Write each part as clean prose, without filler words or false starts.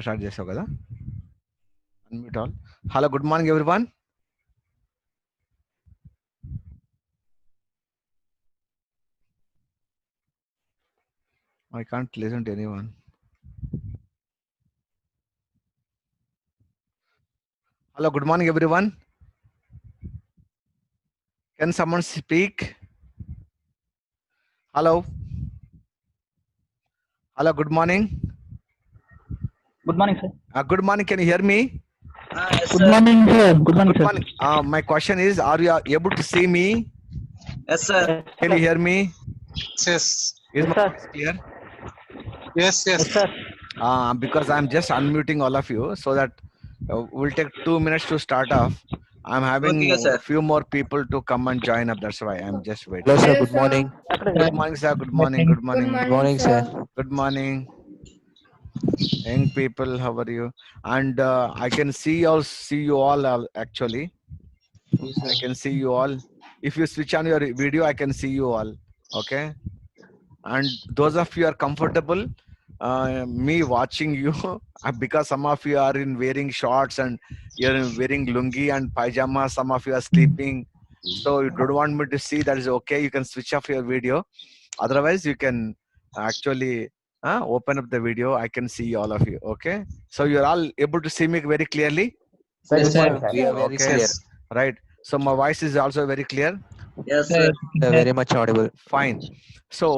Start చేసావు కదా, unmute all. Hello, good morning everyone. I can't listen to anyone. Hello, good morning everyone. Can someone speak? Hello. Hello, good morning. Good morning, sir. Good morning, can you hear me? Yes, Good sir. morning, sir. Good morning, Good sir. morning. My question is, are you able to see me? Yes, sir. Can you hear me? Yes. Is Yes, my sir. voice clear? Yes. Yes, sir. Because I'm just unmuting all of you so that we'll take 2 minutes to start off. I'm having Okay, sir. a few more people to come and join up. That's why I'm just waiting. Hello, sir. Hello, Good sir. morning. Good morning, sir. Good morning. Good morning. Good Good morning, sir. Good morning. Young people, how are you? And I can see you all actually. I can see you all. If you switch on your video, I can see you all. Okay. And those of you are comfortable, me watching you, because some of you are in wearing shorts and you're wearing lungi and pajama. Some of you are sleeping. So you don't want me to see, that is okay. You can switch off your video. Otherwise, you can actually open up the video. I can see all of you. Okay. So you're all able to see me very clearly. Yes, sir. We are very Okay. clear. Right. So my voice is also very clear. Yes, sir. We are very much audible. Fine. So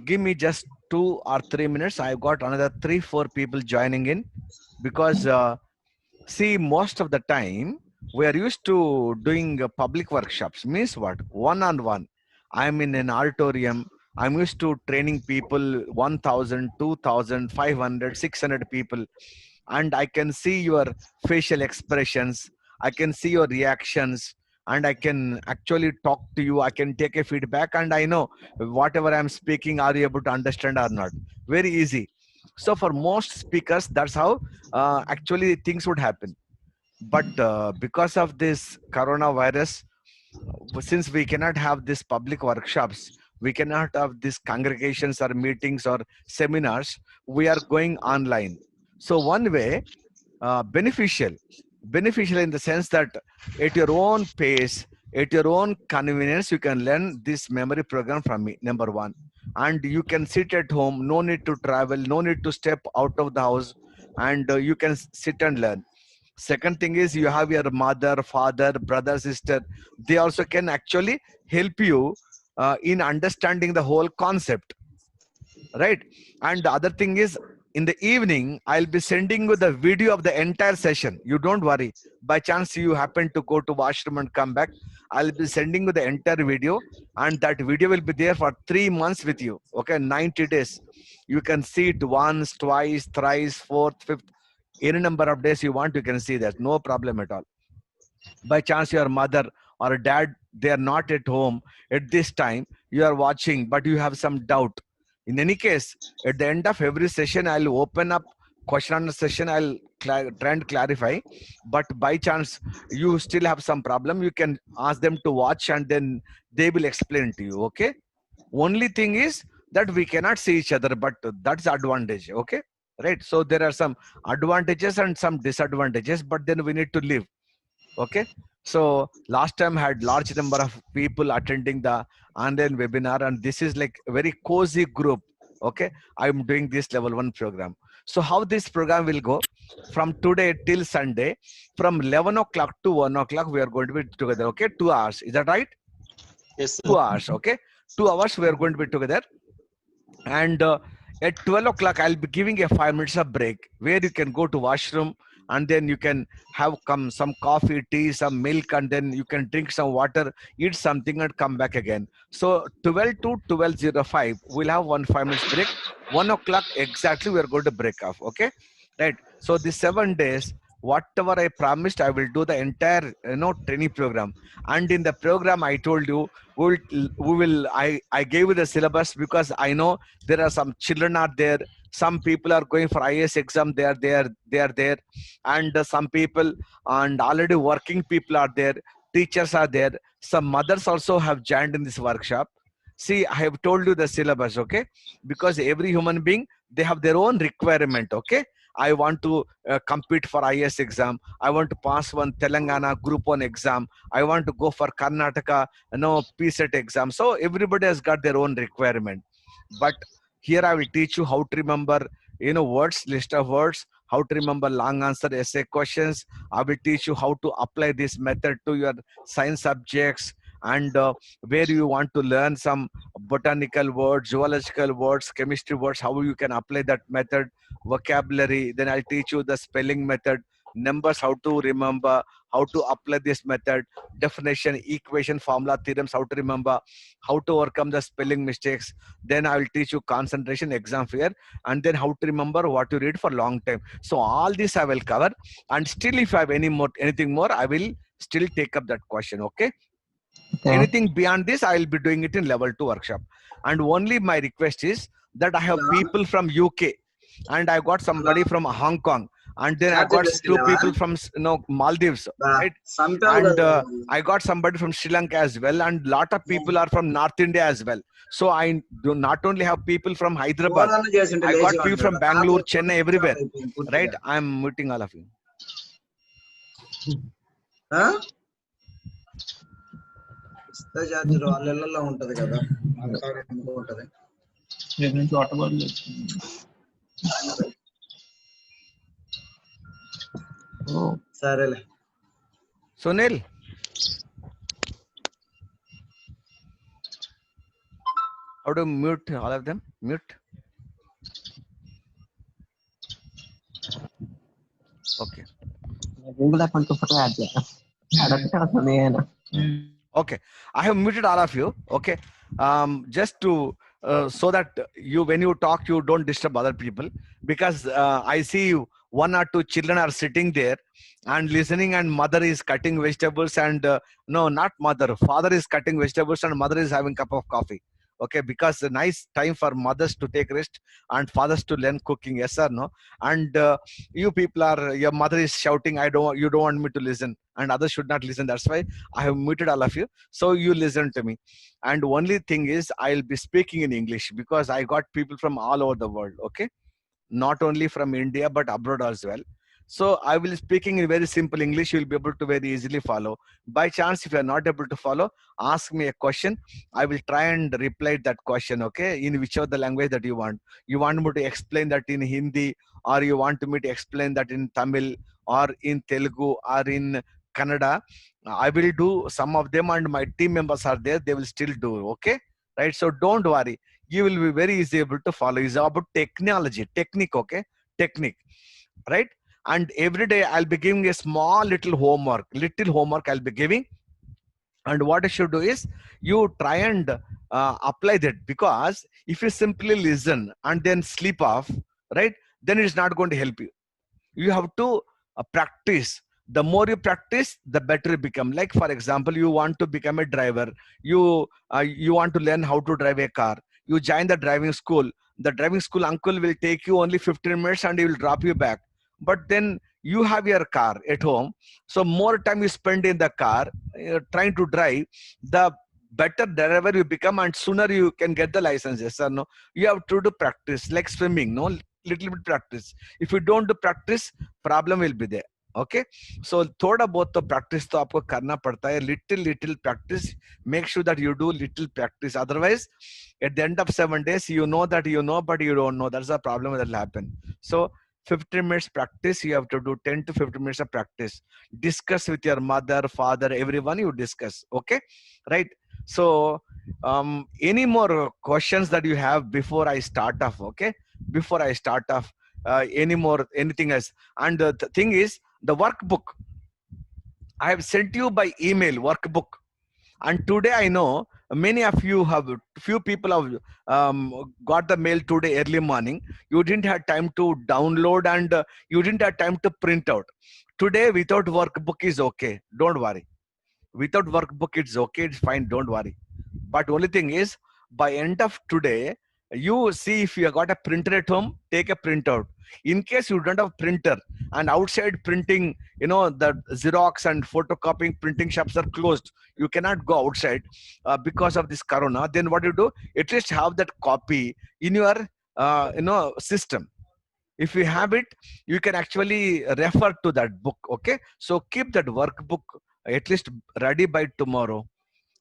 give me just 2 or 3 minutes. I've got another 3-4 people joining in, because see, most of the time we are used to doing public workshops. Means what? One-on-one. I'm in an auditorium. I'm used to training people 1,000, 2,000, 500, 600 people, and I can see your facial expressions. I can see your reactions, and I can actually talk to you. I can take a feedback, and I know whatever I'm speaking, are you able to understand or not? Very easy. So for most speakers, that's how actually things would happen. But because of this coronavirus, since we cannot have this public workshops, we cannot have these congregations or meetings or seminars, we are going online. So one way, beneficial in the sense that at your own pace, at your own convenience, you can learn this memory program from me, number one. And you can sit at home, no need to travel, no need to step out of the house, and you can sit and learn. Second thing is, you have your mother, father, brother, sister. They also can actually help you in understanding the whole concept, right? And the other thing is, in the evening, I'll be sending you the video of the entire session. You don't worry. By chance you happen to go to washroom and come back, I'll be sending you the entire video, and that video will be there for 3 months with you. Okay, 90 days. You can see it once, twice, thrice, fourth, fifth, any number of days you want. You can see that, no problem at all. By chance your mother or dad, they are not at home at this time, you are watching, but you have some doubt. In any case, at the end of every session, I'll open up question answer session. I'll try and clarify. But by chance you still have some problem, you can ask them to watch, and then they will explain to you. Okay. Only thing is that we cannot see each other, but that's advantage. Okay. Right. So there are some advantages and some disadvantages, but then we need to live. Okay. So last time had large number of people attending the online webinar, and this is like a very cozy group. Okay. I'm doing this level 1 program. So how this program will go from today till Sunday, from 11 o'clock to 1 o'clock, we are going to be together. Okay. 2 hours. Is that right? Yes, 2 hours. Okay. 2 hours we are going to be together. And at 12 o'clock, I'll be giving a 5 minutes of break where you can go to washroom, and then you can have some coffee, tea, some milk, and then you can drink some water, eat something, and come back again. So 12 to 12:05, we'll have 5 minutes break. 1 o'clock exactly, we are going to break off. Okay. Right. So these 7 days, whatever I promised, I will do the entire training program. And in the program, I told you, I gave you the syllabus, because I know there are some children are there, some people are going for IAS exam, they are there, and some people and already working people are there, teachers are there, some mothers also have joined in this workshop. See, I have told you the syllabus. Okay. Because every human being, they have their own requirement. Okay. I want to compete for IS exam. I want to pass one Telangana Group 1 exam. I want to go for Karnataka, PSET exam. So everybody has got their own requirement. But here I will teach you how to remember, words, list of words, how to remember long answer essay questions. I will teach you how to apply this method to your science subjects, and where you want to learn some botanical words, zoological words, chemistry words, how you can apply that method, vocabulary. Then I'll teach you the spelling method, numbers, how to remember, how to apply this method, definition, equation, formula, theorems, how to remember, how to overcome the spelling mistakes. Then I will teach you concentration, exam fear, and then how to remember what you read for long time. So all this I will cover, and still if I have anything more, I will still take up that question. Okay. Anything beyond this, I will be doing it in level 2 workshop. And only my request is that I have people from UK, and I got somebody from Hong Kong, and then I got 2 people from Maldives, right? And I got somebody from Sri Lanka as well, and lot of people are from North India as well. So I do not only have people from Hyderabad, I got people from Bangalore, Chennai, everywhere, right? I'm meeting all of you. జాతిలో వాళ్ళల్లో ఉంటది కదా అక్కడ ఉంటది సరేలే Sunil, how to mute all of them? Mute. Okay. Okay, I have muted all of you. Okay, just to so that when you talk, you don't disturb other people, because I see you, 1 or 2 children are sitting there and listening, and mother is cutting vegetables, and no, not mother, father is cutting vegetables, and mother is having cup of coffee. Okay, because a nice time for mothers to take rest and fathers to learn cooking. Yes or no? And you people are, your mother is shouting, you don't want me to listen, and others should not listen. That's why I have muted all of you, so you listen to me. And only thing is, I'll be speaking in English, because I got people from all over the world. Okay, not only from India but abroad as well. So I will speaking in very simple English. You will be able to very easily follow. By chance, if you are not able to follow, ask me a question. I will try and reply that question. Okay, in whichever the language that you want. You want me to explain that in Hindi, or you want me to explain that in Tamil, or in Telugu, or in Kannada. I will do some of them, and my team members are there. They will still do. Okay, right? So don't worry. You will be very easy able to follow. It's about technology, technique. Okay, technique, right? And every day I'll be giving a small little homework I'll be giving. And what you should do is, you try and apply that, because if you simply listen and then sleep off, right, then it's not going to help you. You have to practice. The more you practice, the better you become. Like, for example, you want to become a driver. You want to learn how to drive a car. You join the driving school. The driving school uncle will take you only 15 minutes and he will drop you back. But then you have your car at home, so more time you spend in the car trying to drive, the better driver you become, and sooner you can get the license. Yes or no? You have to do practice, like swimming. No, little bit practice. If you don't do practice, problem will be there. Okay, so थोड़ा बहुत तो practice तो आपको करना पड़ता है. Little practice. Make sure that you do little practice. Otherwise, at the end of 7 days, you know that you know, but you don't know. That's the problem that will happen. So 15 minutes practice, you have to do 10 to 15 minutes of practice. Discuss with your mother, father, everyone you discuss. Okay, right? So any more questions that you have before I start off? Okay, before I start off, anything else? And the thing is, the workbook I have sent you by email, workbook. And today I know many of you have, few people have got the mail today early morning. You didn't have time to download, and you didn't have time to print out. Today without workbook is okay. Don't worry. Without workbook it's okay. It's fine. Don't worry. But only thing is, by end of today, you see if you have got a printer at home, take a printout. In case you don't have printer, and outside printing, the Xerox and photocopying printing shops are closed, you cannot go outside because of this corona, then what you do, at least have that copy in your system. If you have it, you can actually refer to that book. Okay, so keep that workbook at least ready by tomorrow.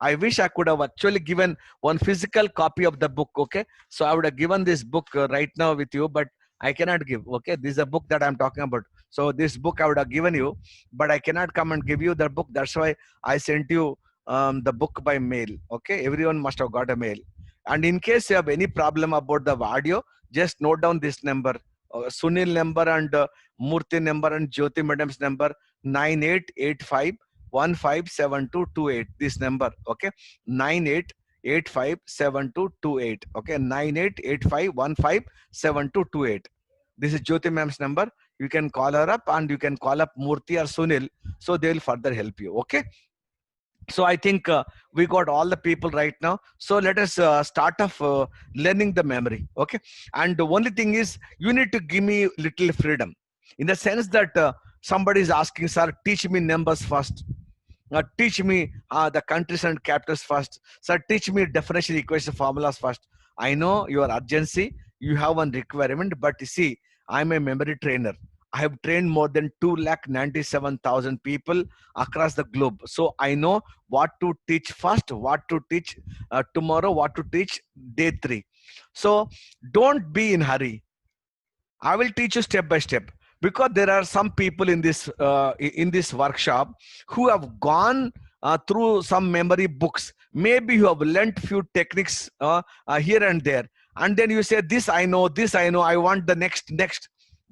I wish I could have actually given one physical copy of the book. Okay, so I would have given this book right now with you, but I cannot give. Okay, this is a book that I'm talking about. So this book I would have given you, but I cannot come and give you the book. That's why I sent you the book by mail. Okay, everyone must have got a mail. And in case you have any problem about the audio, just note down this number, Sunil number and Murthy number and Jyoti madam's number, 9885 157228. This number, okay, 98857228. Okay, 9885157228. This is Jyoti ma'am's number. You can call her up and you can call up Murthy or Sunil, so they will further help you. Okay, so I think we got all the people right now. So let us start off learning the memory. Okay, and the only thing is you need to give me little freedom, in the sense that somebody is asking, sir, teach me numbers first. Teach me the countries and capitals first. Sir, teach me definition, equation, formulas first. I know your urgency, you have one requirement, but you see, I'm a memory trainer. I have trained more than 297,000 people across the globe. So I know what to teach first, what to teach tomorrow, what to teach day 3. So don't be in hurry. I will teach you step by step, because there are some people in this workshop who have gone through some memory books. Maybe you have learnt few techniques here and there, and then you say, this I know, I want the next.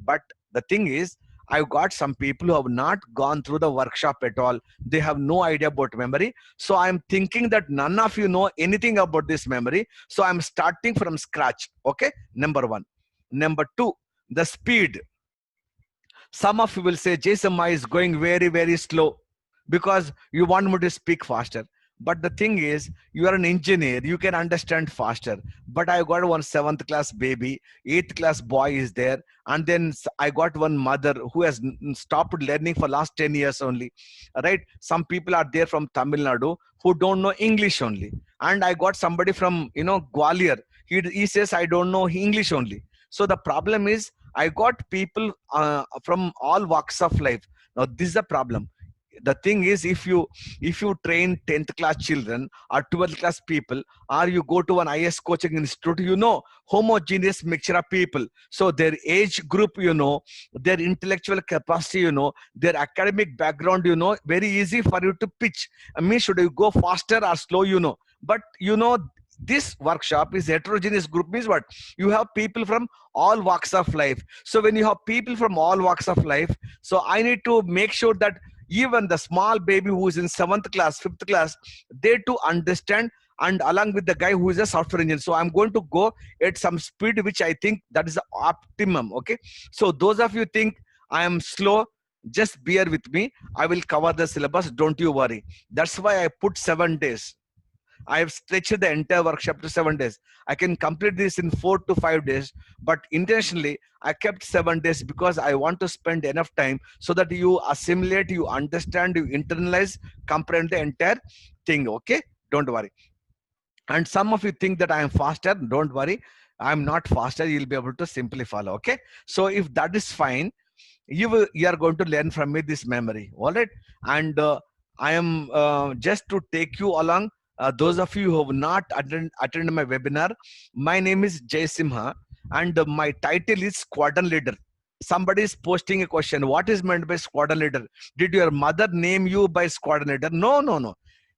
But the thing is, I've got some people who have not gone through the workshop at all. They have no idea about memory. So I'm thinking that none of you know anything about this memory. So I'm starting from scratch. Okay, number 1. Number 2, the speed. Some of you will say, Jason is going very, very slow because you want me to speak faster. But the thing is, you are an engineer, you can understand faster. But I got one 7th class baby, 8th class boy is there. And then I got one mother who has stopped learning for last 10 years only. Right? Some people are there from Tamil Nadu who don't know English only. And I got somebody from, Gwalior. He says, I don't know English only. So the problem is, I got people from all walks of life. Now this is the problem. The thing is, if you train 10th class children or 12th class people, or you go to an IS coaching institute, homogeneous mixture of people. So their age group, their intellectual capacity, their academic background, very easy for you to pitch. I mean, should you go faster or slow, but this workshop is heterogeneous group. Means what? You have people from all walks of life. So when you have people from all walks of life, so I need to make sure that even the small baby who is in 7th class, 5th class, they too understand, and along with the guy who is a software engineer. So I'm going to go at some speed which I think that is the optimum. Okay, so those of you think I am slow, just bear with me. I will cover the syllabus, don't you worry. That's why I put 7 days. I have stretched the entire workshop to 7 days. I can complete this in 4 to 5 days, but intentionally I kept 7 days because I want to spend enough time so that you assimilate, you understand, you internalize, comprehend the entire thing. Okay, don't worry. And some of you think that I am faster. Don't worry, I'm not faster. You'll be able to simply follow. Okay, so if that is fine, you are going to learn from me this memory. All right, and I am just to take you along. Those of you who have not attended my webinar, my name is Jay Simha, and my title is Squadron Leader. Somebody is posting a question. What is meant by Squadron Leader? Did your mother name you by Squadron Leader? No.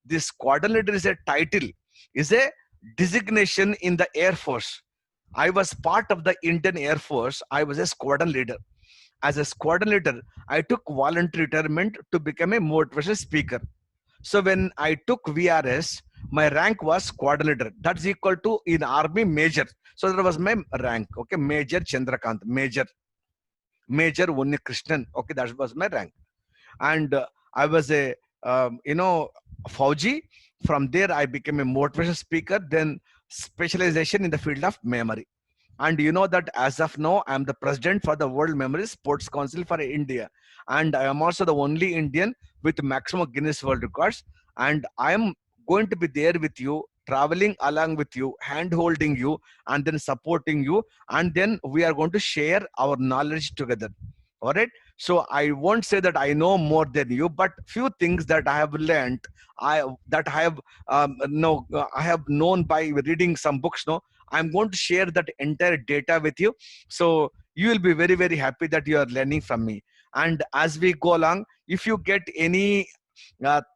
This Squadron Leader is a title, is a designation in the Air Force. I was part of the Indian Air Force. I was a Squadron Leader. As a Squadron Leader, I took voluntary retirement to become a motivational speaker. So when I took VRS, my rank was Squadron Leader. That's equal to in Army Major. So that was my rank. Okay, Major Chandrakant, Major Unni Krishnan. Okay, that was my rank. And I was a Fauji. From there, I became a motivational speaker. Then specialization in the field of memory. And you know that as of now, I am the president for the World Memory Sports Council for India. And I am also the only Indian with maximum Guinness World Records. And I am going to be there with you traveling along with you, hand holding you, and then supporting you, and then we are going to share our knowledge together. All right. So I won't say that I know more than you, but few things that I have learned, I have known by reading some books. No, I'm going to share that entire data with you. So you will be very, very happy that you are learning from me. And as we go along, if you get any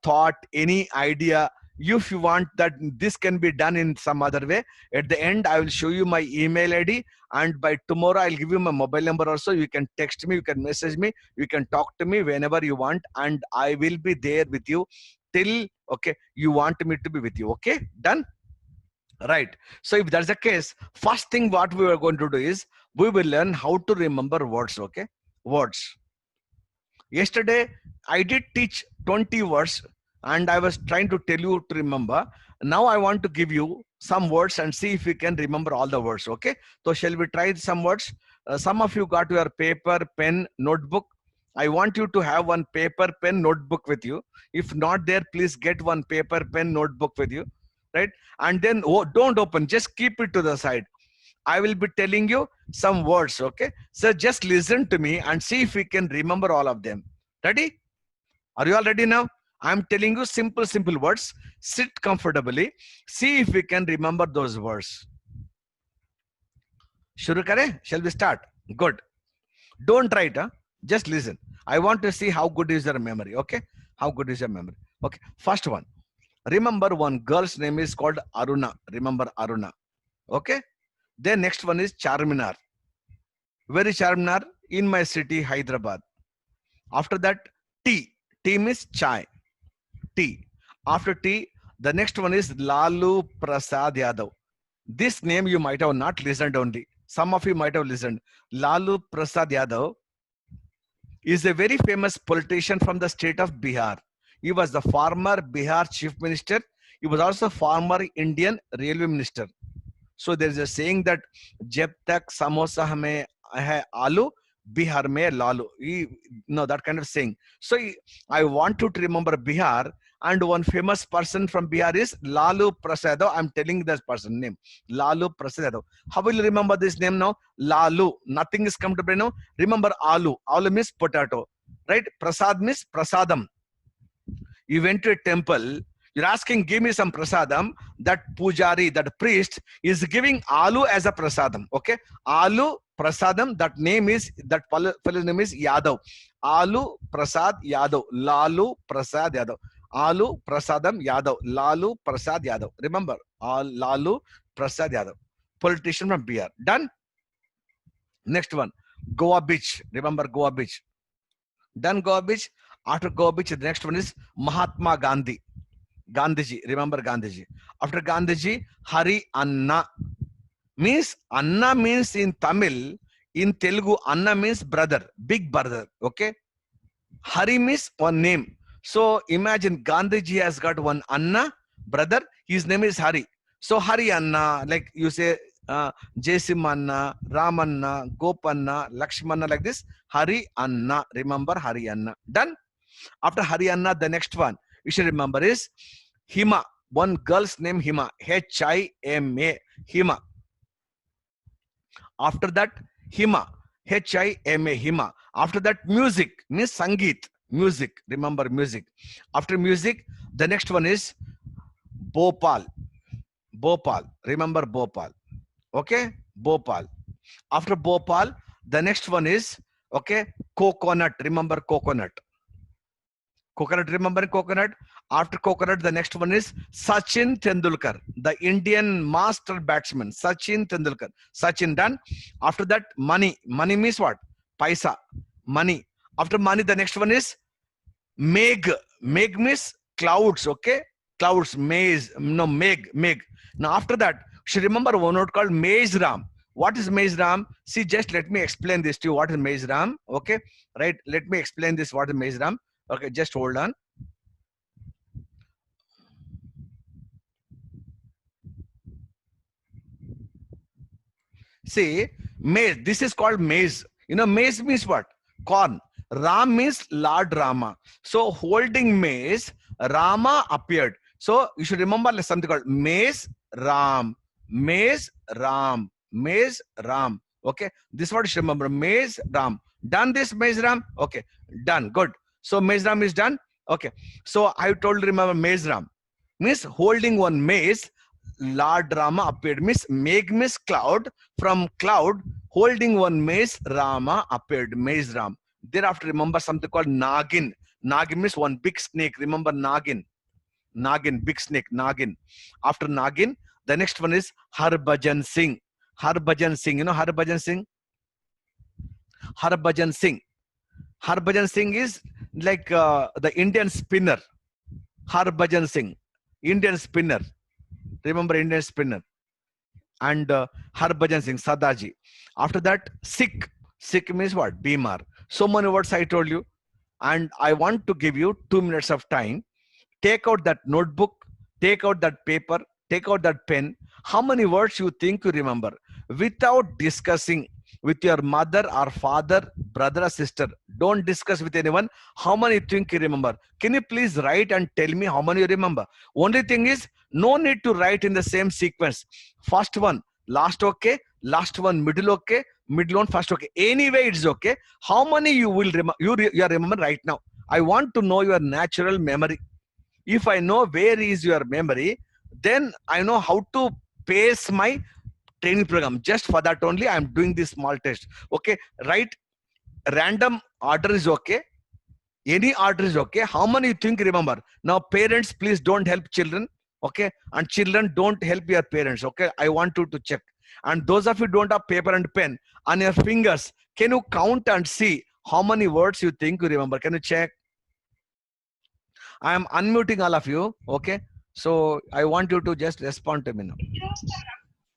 thought, any idea, if you want that this can be done in some other way, at the end I will show you my email ID, and by tomorrow I'll give you my mobile number also. You can text me, you can message me, you can talk to me whenever you want, and I will be there with you till, okay, you want me to be with you. Okay, done? Right. So if that's the case, first thing what we are going to do is we will learn how to remember words. Okay, words. Yesterday I did teach 20 words and I was trying to tell you to remember. Now I want to give you some words and see if you can remember all the words. Okay, so shall we try some words? Some of you got your paper, pen, notebook. I want you to have one paper, pen, notebook with you. If not there, please get one paper, pen, notebook with you, right? And then don't open, just keep it to the side. I will be telling you some words. Okay, so just listen to me and see if we can remember all of them. Ready? Are you all ready now? I'm telling you simple words. Sit comfortably. See if we can remember those words. Shuru kare? Shall we start? Good. Don't try it. Huh? Just listen. I want to see how good is your memory. Okay? How good is your memory? Okay. First one. Remember one girl's name is called Aruna. Remember Aruna. Okay? Then next one is Charminar. Where is Charminar? In my city, Hyderabad. After that, tea. Tea means chai. Tea. After tea, the next one is Lalu Prasad Yadav. This name you might have not listened only. Some of you might have listened. Lalu Prasad Yadav is a very famous politician from the state of Bihar. He was the former Bihar chief minister. He was also former Indian railway minister. So there is a saying that Jab tak samosa hame hai aloo, Bihar mein lalu. That kind of saying. So I want you to remember Bihar, and one famous person from Bihar is Lalu Prasad Yadav. I'm telling this person name, Lalu Prasad Yadav. How will you remember this name now? Lalu. Nothing is come to brain now. Remember Alu. Alu means potato, right? Prasad means prasadam. You went to a temple. You're asking, give me some prasadam. That pujari, that priest, is giving aloo as a prasadam. Okay, aloo prasadam. That name is, that fellow's name is Yadav. Aloo Prasad Yadav. Lalu Prasad Yadav. Aloo Prasadam Yadav. Lalu Prasad Yadav. Remember, Lalu Prasad Yadav. Politician from Bihar. Done. Next one, Goa Beach. Remember Goa Beach. Done. Goa Beach. After Goa Beach, the next one is Mahatma Gandhi. Gandhiji, remember Gandhiji. After Gandhiji, Hari Anna. Means, Anna means in Tamil, in Telugu, Anna means brother, big brother. Okay. Hari means one name. So imagine Gandhiji has got one Anna, brother, his name is Hari. So Hari Anna, like you say, Jaisim Anna, Ramanna, Gopanna, Lakshmanna, like this. Hari Anna. Remember Hari Anna. Done. After Hari Anna, the next one you should remember is Hima. One girl's name Hima. H-I-M-A. Hima. After that, Hima. H-I-M-A. Hima. After that, music means Sangeet. Music. Remember music. After music, the next one is Bhopal. Bhopal. Remember Bhopal. Okay. Bhopal. After Bhopal, the next one is, okay, coconut. Remember coconut. Coconut, remember coconut. After coconut, the next one is Sachin Tendulkar, the Indian master batsman. Sachin Tendulkar. Sachin, done. After that, money. Money means what? Paisa. Money. After money, the next one is Meg. Meg means clouds. Okay. Clouds. Maize. No, Meg. Meg. Now after that, you should remember one word called Maize Ram. What is Maize Ram? See, just let me explain this to you. What is Maize Ram? Okay. Right. Let me explain this. What is Maize Ram? Okay, just hold on. See, maize. This is called maize. You know, maize means what? Corn. Ram means Lord Rama. So, holding maize, Rama appeared. So you should remember something called Maze Ram. Maze Ram. Maze Ram. Okay. This what you should remember. Maze Ram. Done this Maze Ram? Okay. Done. Good. So Maze Ram is done. Okay. So I told you remember Maze Ram. Means holding one maze, Lord Rama appeared. Means cloud. From cloud, holding one maze, Rama appeared. Maze Ram. Thereafter, remember something called Nagin. Nagin means one big snake. Remember Nagin. Nagin, big snake, Nagin. After Nagin, the next one is Harbhajan Singh. Harbhajan Singh. You know Harbhajan Singh? Harbhajan Singh. Harbhajan Singh is like the Indian spinner. Harbhajan Singh. Indian spinner. Remember Indian spinner. And Harbhajan Singh, Sadaji. After that, Sikh. Sikh means what? Bimar. So many words I told you. And I want to give you 2 minutes of time. Take out that notebook. Take out that paper. Take out that pen. How many words you think you remember? Without discussing with your mother or father, brother or sister. Don't discuss with anyone. How many you think you remember? Can you please write and tell me how many you remember? Only thing is, no need to write in the same sequence. First one, last okay. Last one, middle okay. Middle one, first okay. Anyway, it's okay. How many you will remember? You are remember right now. I want to know your natural memory. If I know where is your memory, then I know how to pace my training program. Just for that only I am doing this small test. Okay, right? Random order is okay. Any order is okay. How many you think remember? Now parents, please don't help children. Okay, and children don't help your parents. Okay, I want you to check. And those of you don't have paper and pen, on your fingers, can you count and see how many words you think you remember? Can you check? I am unmuting all of you. Okay, so I want you to just respond to me now.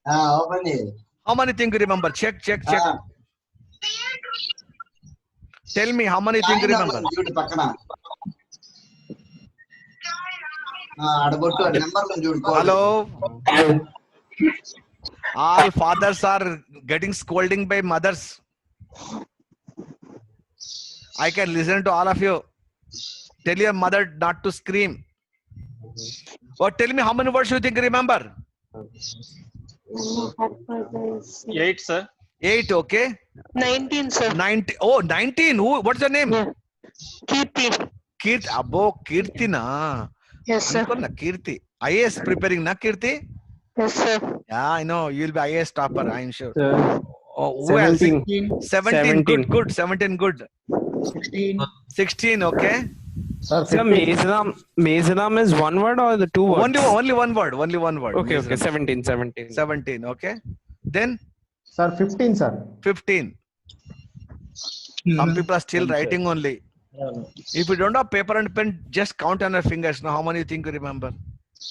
open it. How many think you remember? Check. Ah, Tell me how many think you remember. చూడు పక్కన అడగొట్టు నెంబర్లను చూడు Hello. All fathers are getting scolding by mothers. I can listen to all of you. Tell your mother not to scream. Or tell me how many words you think you remember. 8, sir. 8, okay. 19, sir. 90. Oh, 19. Who? What's your name? Yeah. Kirti. Kirti. Abo, Kirti na. Yes, sir. Anuko na Kirti. IAS preparing na Kirti? Yes, sir. Yeah, I know. You'll be IAS topper, I'm sure. Sir, Oh, who else? 17. 17. Good, 17. good. 17, good. 16, okay. Sir, Mezaram is one word or the two words? Only one word. Only one word. Okay, okay. Miseram. 17. 17, okay. Then Sir, 15, sir. 15. Some people are still writing only. If you don't have paper and pen, just count on your fingers. Now, how many you think you remember?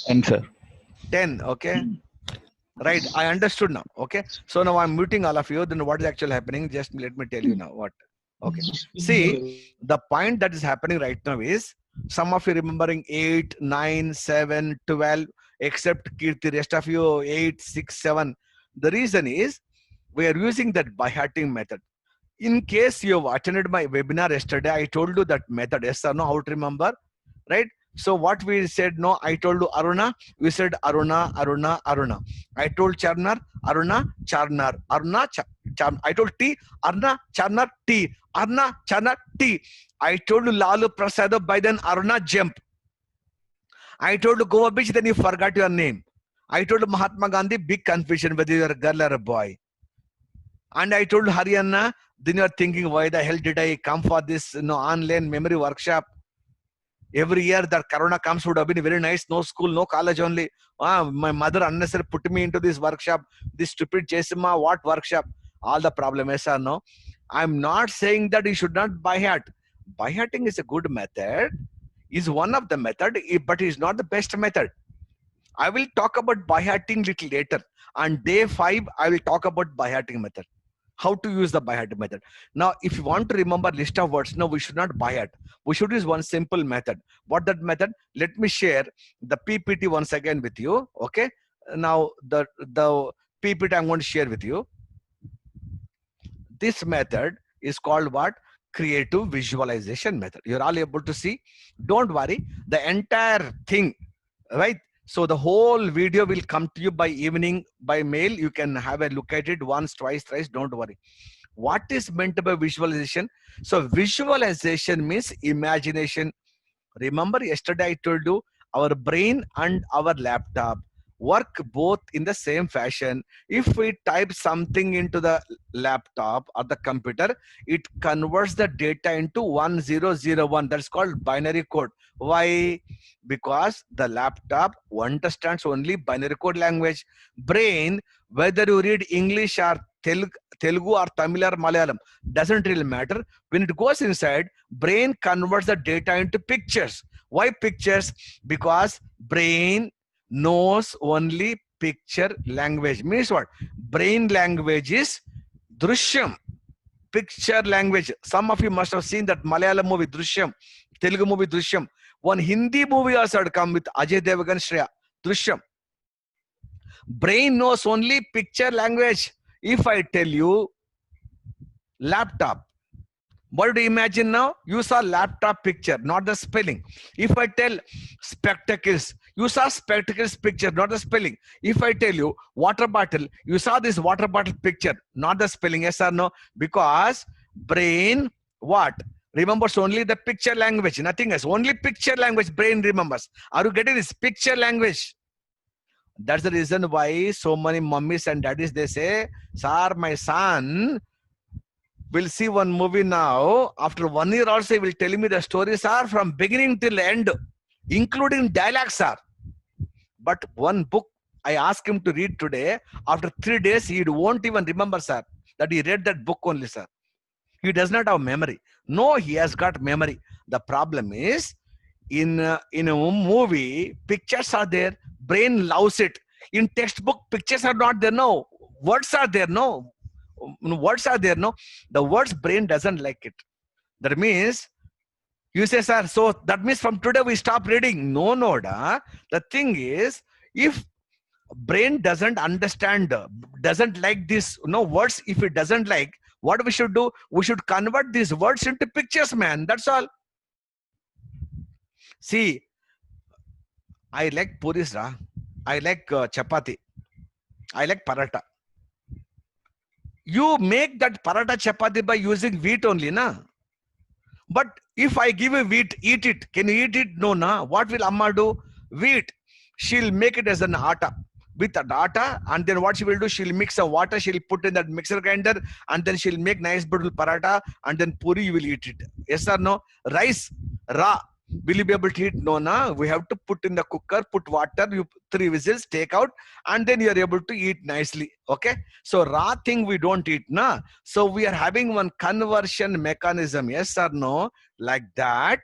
And sir. 10, okay. Right, I understood now. Okay. So now I'm muting all of you. Then what is actually happening? Just let me tell you now what. Okay. See, the point that is happening right now is some of you remembering 8, 9, 7, 12, except Kirti, rest of you 8, 6, 7. The reason is we are using that by hearting method. In case you have attended my webinar yesterday, I told you that method. Yes or no? How to remember? Right? So what we said, no, I told you Aruna, we said Aruna. I told Charnar, Aruna, Charnar, Aruna, I told T, Aruna, Charnar, T, Aruna, Charnar, T. I told you Lalu Prasad, by then Aruna, jump. I told you Goa Beach, then you forgot your name. I told you Mahatma Gandhi, big confusion whether you are a girl or a boy. And I told Haryana, then you are thinking, why the hell did I come for this online memory workshop? Every year that Corona comes would have been very nice. No school, no college only. My mother unnecessarily put me into this workshop. This stupid Chesima, what workshop? All the problem is, no. I'm not saying that you should not by heart. By hearting is a good method. Is one of the method, but is not the best method. I will talk about by hearting little later. On day 5, I will talk about by hearting method. How to use the by heart method. Now, if you want to remember list of words, no, we should not by heart. We should use one simple method. What that method? Let me share the PPT once again with you. Okay. Now, the PPT I'm going to share with you. This method is called what? Creative visualization method. You're all able to see. Don't worry. The entire thing, right? So the whole video will come to you by evening by mail. You can have a look at it once, twice, thrice. Don't worry. What is meant by visualization? So visualization means imagination. Remember yesterday I told you our brain and our laptop work both in the same fashion. If we type something into the laptop or the computer, it converts the data into 1001. That's called binary code. Why? Because the laptop understands only binary code language. Brain, whether you read English or Telugu or Tamil or Malayalam, doesn't really matter. When it goes inside, brain converts the data into pictures. Why pictures? Because brain knows only picture language. Means what? Brain language is Drishyam. Picture language. Some of you must have seen that Malayalam movie Drishyam, Telugu movie Drishyam. One Hindi movie also had come with Ajay Devgan, Shreya. Drishyam. Brain knows only picture language. If I tell you laptop, what do you imagine now? You saw laptop picture, not the spelling. If I tell spectacles, you saw spectacles picture, not the spelling. If I tell you water bottle, you saw this water bottle picture, not the spelling. Yes or no? Because brain, what? Remembers only the picture language, nothing else. Only picture language brain remembers. Are you getting this picture language? That's the reason why so many mummies and daddies, they say, sir, my son will see one movie now. After 1 year also, he will tell me the stories are from beginning till end, including dialogues, sir. But one book I asked him to read today, after 3 days, he won't even remember, sir, that he read that book only, sir. He does not have memory. No, he has got memory. The problem is, in a movie, pictures are there. Brain loves it. In textbook, pictures are not there. No, words are there. No, words are there. No, the words brain doesn't like it. That means you say, sir, so that means from today we stop reading. No, no, da. The thing is, if brain doesn't understand, doesn't like this, no words, if it doesn't like, what we should do? We should convert these words into pictures, man. That's all. See, I like puris, ra. I like chapati. I like paratha. You make that paratha chapati by using wheat only, na? But if I give you wheat, eat it. Can you eat it? No, na. What will Amma do? Wheat. She'll make it as an atta. With the atta, and then what she will do? She'll mix some water. She'll put in that mixer grinder, and then she'll make nice beautiful paratha, and then puri you will eat it. Yes or no? Rice, raw. Will you be able to eat? No, na. We have to put in the cooker, put water, you 3 whistles, take out, and then you are able to eat nicely. Okay. So raw thing we don't eat, na. So we are having one conversion mechanism. Yes or no? Like that.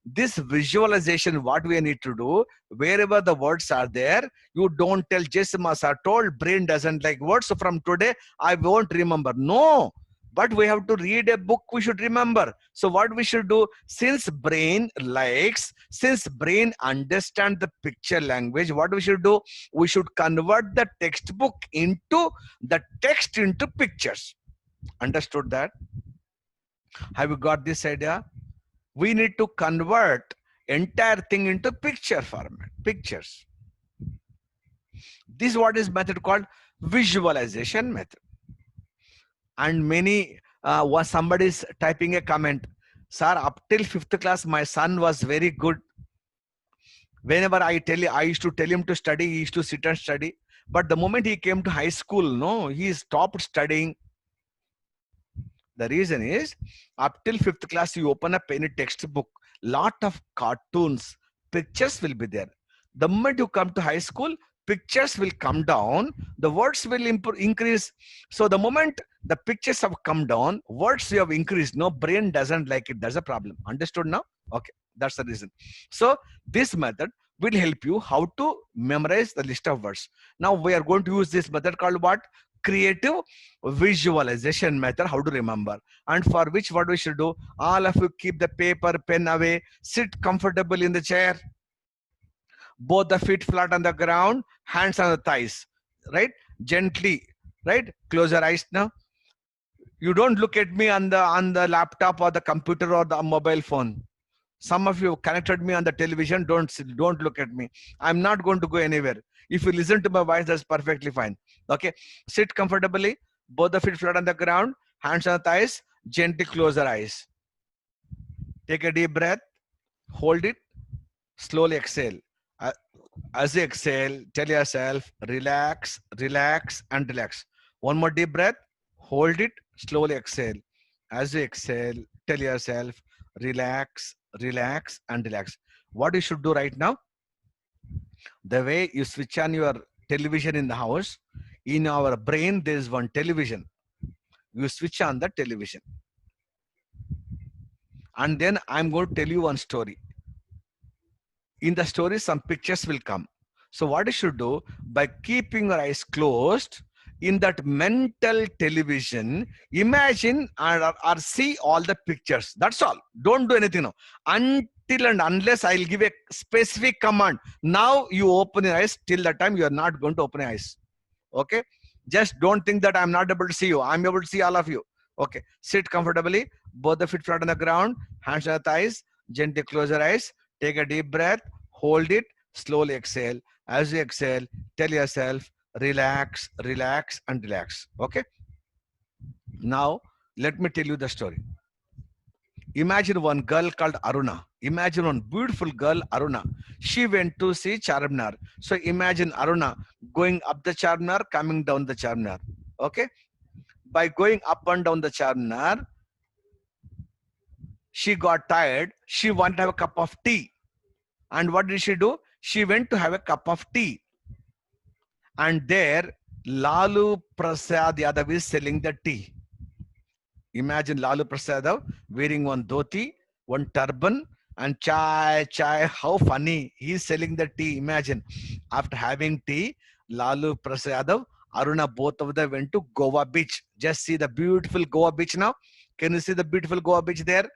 This visualization, what we need to do, wherever the words are there, you don't tell Jessima sir told brain doesn't like words. So from today, I won't remember. No. But we have to read a book, we should remember. So what we should do, since brain likes, since brain understand the picture language, what we should do, we should convert the textbook into the text into pictures. Understood that? Have you got this idea? We need to convert entire thing into picture format, pictures. This is what is method called visualization method. And many, somebody is typing a comment, sir, up till 5th class, my son was very good. Whenever I used to tell him to study, he used to sit and study. But the moment he came to high school, no, he stopped studying. The reason is, up till 5th class, you open up any textbook, lot of cartoons, pictures will be there. The moment you come to high school, pictures will come down, the words will increase. So the moment the pictures have come down, words you have increased. No, brain doesn't like it. That's a problem. Understood now? Okay, that's the reason. So this method will help you how to memorize the list of words. Now we are going to use this method called what? Creative visualization method, how to remember. And for which, what we should do, all of you keep the paper, pen away, sit comfortable in the chair, both the feet flat on the ground, hands on the thighs, right? Gently, right? Close your eyes now. You don't look at me on the laptop or the computer or the mobile phone. Some of you connected me on the television. Don't look at me. I'm not going to go anywhere. If you listen to my voice, that's perfectly fine. Okay. Sit comfortably. Both the feet flat on the ground. Hands on the thighs. Gently close your eyes. Take a deep breath. Hold it. Slowly exhale. As you exhale, tell yourself, relax, relax, and relax. One more deep breath. Hold it. Slowly exhale. As you exhale, tell yourself, relax, relax, and relax. What you should do right now, the way you switch on your television in the house, in our brain, there is one television. You switch on the television. And then I'm going to tell you one story. In the story, some pictures will come. So what you should do, by keeping your eyes closed, in that mental television, imagine or see all the pictures. That's all. Don't do anything now. Until and unless I'll give a specific command. Now you open your eyes. Till that time, you are not going to open your eyes. Okay? Just don't think that I'm not able to see you. I'm able to see all of you. Okay. Sit comfortably. Both the feet flat on the ground. Hands on the thighs. Gently close your eyes. Take a deep breath. Hold it. Slowly exhale. As you exhale, tell yourself, relax, relax, and relax. Okay. Now, let me tell you the story. Imagine one girl called Aruna. Imagine one beautiful girl, Aruna. She went to see Charminar. So imagine Aruna going up the Charminar, coming down the Charminar. Okay. By going up and down the Charminar, she got tired. She wanted to have a cup of tea. And what did she do? She went to have a cup of tea. And there, Lalu Prasad Yadav is selling the tea. Imagine Lalu Prasad Yadav wearing one dhoti, one turban, and chai. How funny. He is selling the tea. Imagine. After having tea, Lalu Prasad Yadav, Aruna, both of them went to Goa beach. Just see the beautiful Goa beach now. Can you see the beautiful Goa beach there?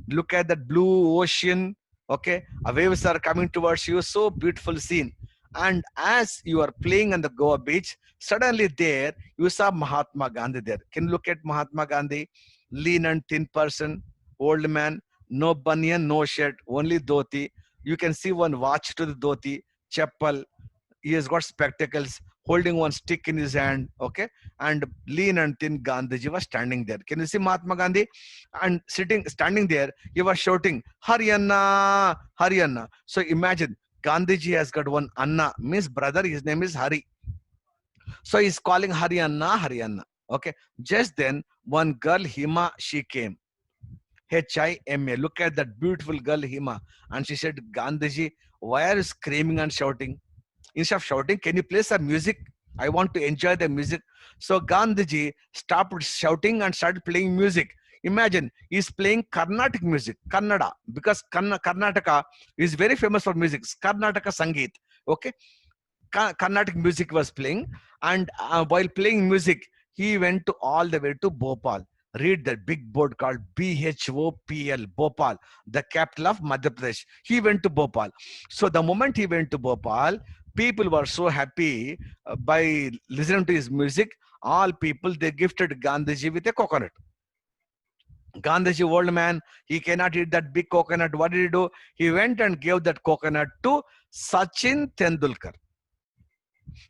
Look at that blue ocean. Okay. Waves are coming towards you. So beautiful scene. And as you are playing on the Goa beach, suddenly there you saw Mahatma Gandhi there. Can you look at Mahatma Gandhi? Lean and thin person, old man, no banyan, no shirt, only dhoti. You can see one watch to the dhoti, chappal. He has got spectacles, holding one stick in his hand. Okay, and lean and thin Gandhiji was standing there. Can you see Mahatma Gandhi? And standing there, he was shouting, Haryana, Haryana. So imagine. Gandhiji has got one Anna, means brother, his name is Hari. So he's calling Haryana, Haryana. Okay. Just then, one girl, Hima, she came. Hima. Look at that beautiful girl, Hima. And she said, Gandhiji, why are you screaming and shouting? Instead of shouting, can you play some music? I want to enjoy the music. So Gandhiji stopped shouting and started playing music. Imagine, he's playing Carnatic music, Kannada, because Karnataka is very famous for music. Karnataka Sangeet. Okay. Carnatic music was playing. And while playing music, he went all the way to Bhopal. Read that big board called BHOPL, Bhopal, the capital of Madhya Pradesh. He went to Bhopal. So the moment he went to Bhopal, people were so happy by listening to his music. All people, they gifted Gandhiji with a coconut. Gandhiji, old man, he cannot eat that big coconut. What did he do? He went and gave that coconut to Sachin Tendulkar.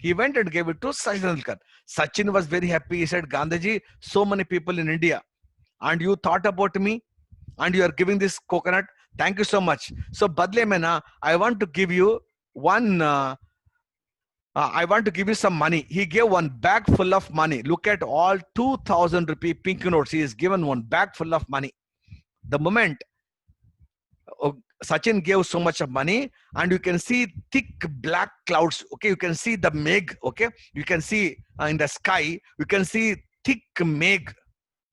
He went and gave it to Sachin Tendulkar. Sachin was very happy. He said, Gandhiji, so many people in India, and you thought about me, and you are giving this coconut. Thank you so much. So, Badle Mena, I want to give you one. I want to give you some money. He gave one bag full of money. Look at all 2,000 rupee pink notes. He is given one bag full of money. The moment Sachin gave so much of money, and you can see thick black clouds. Okay, you can see the meg. Okay, you can see in the sky. You can see thick meg.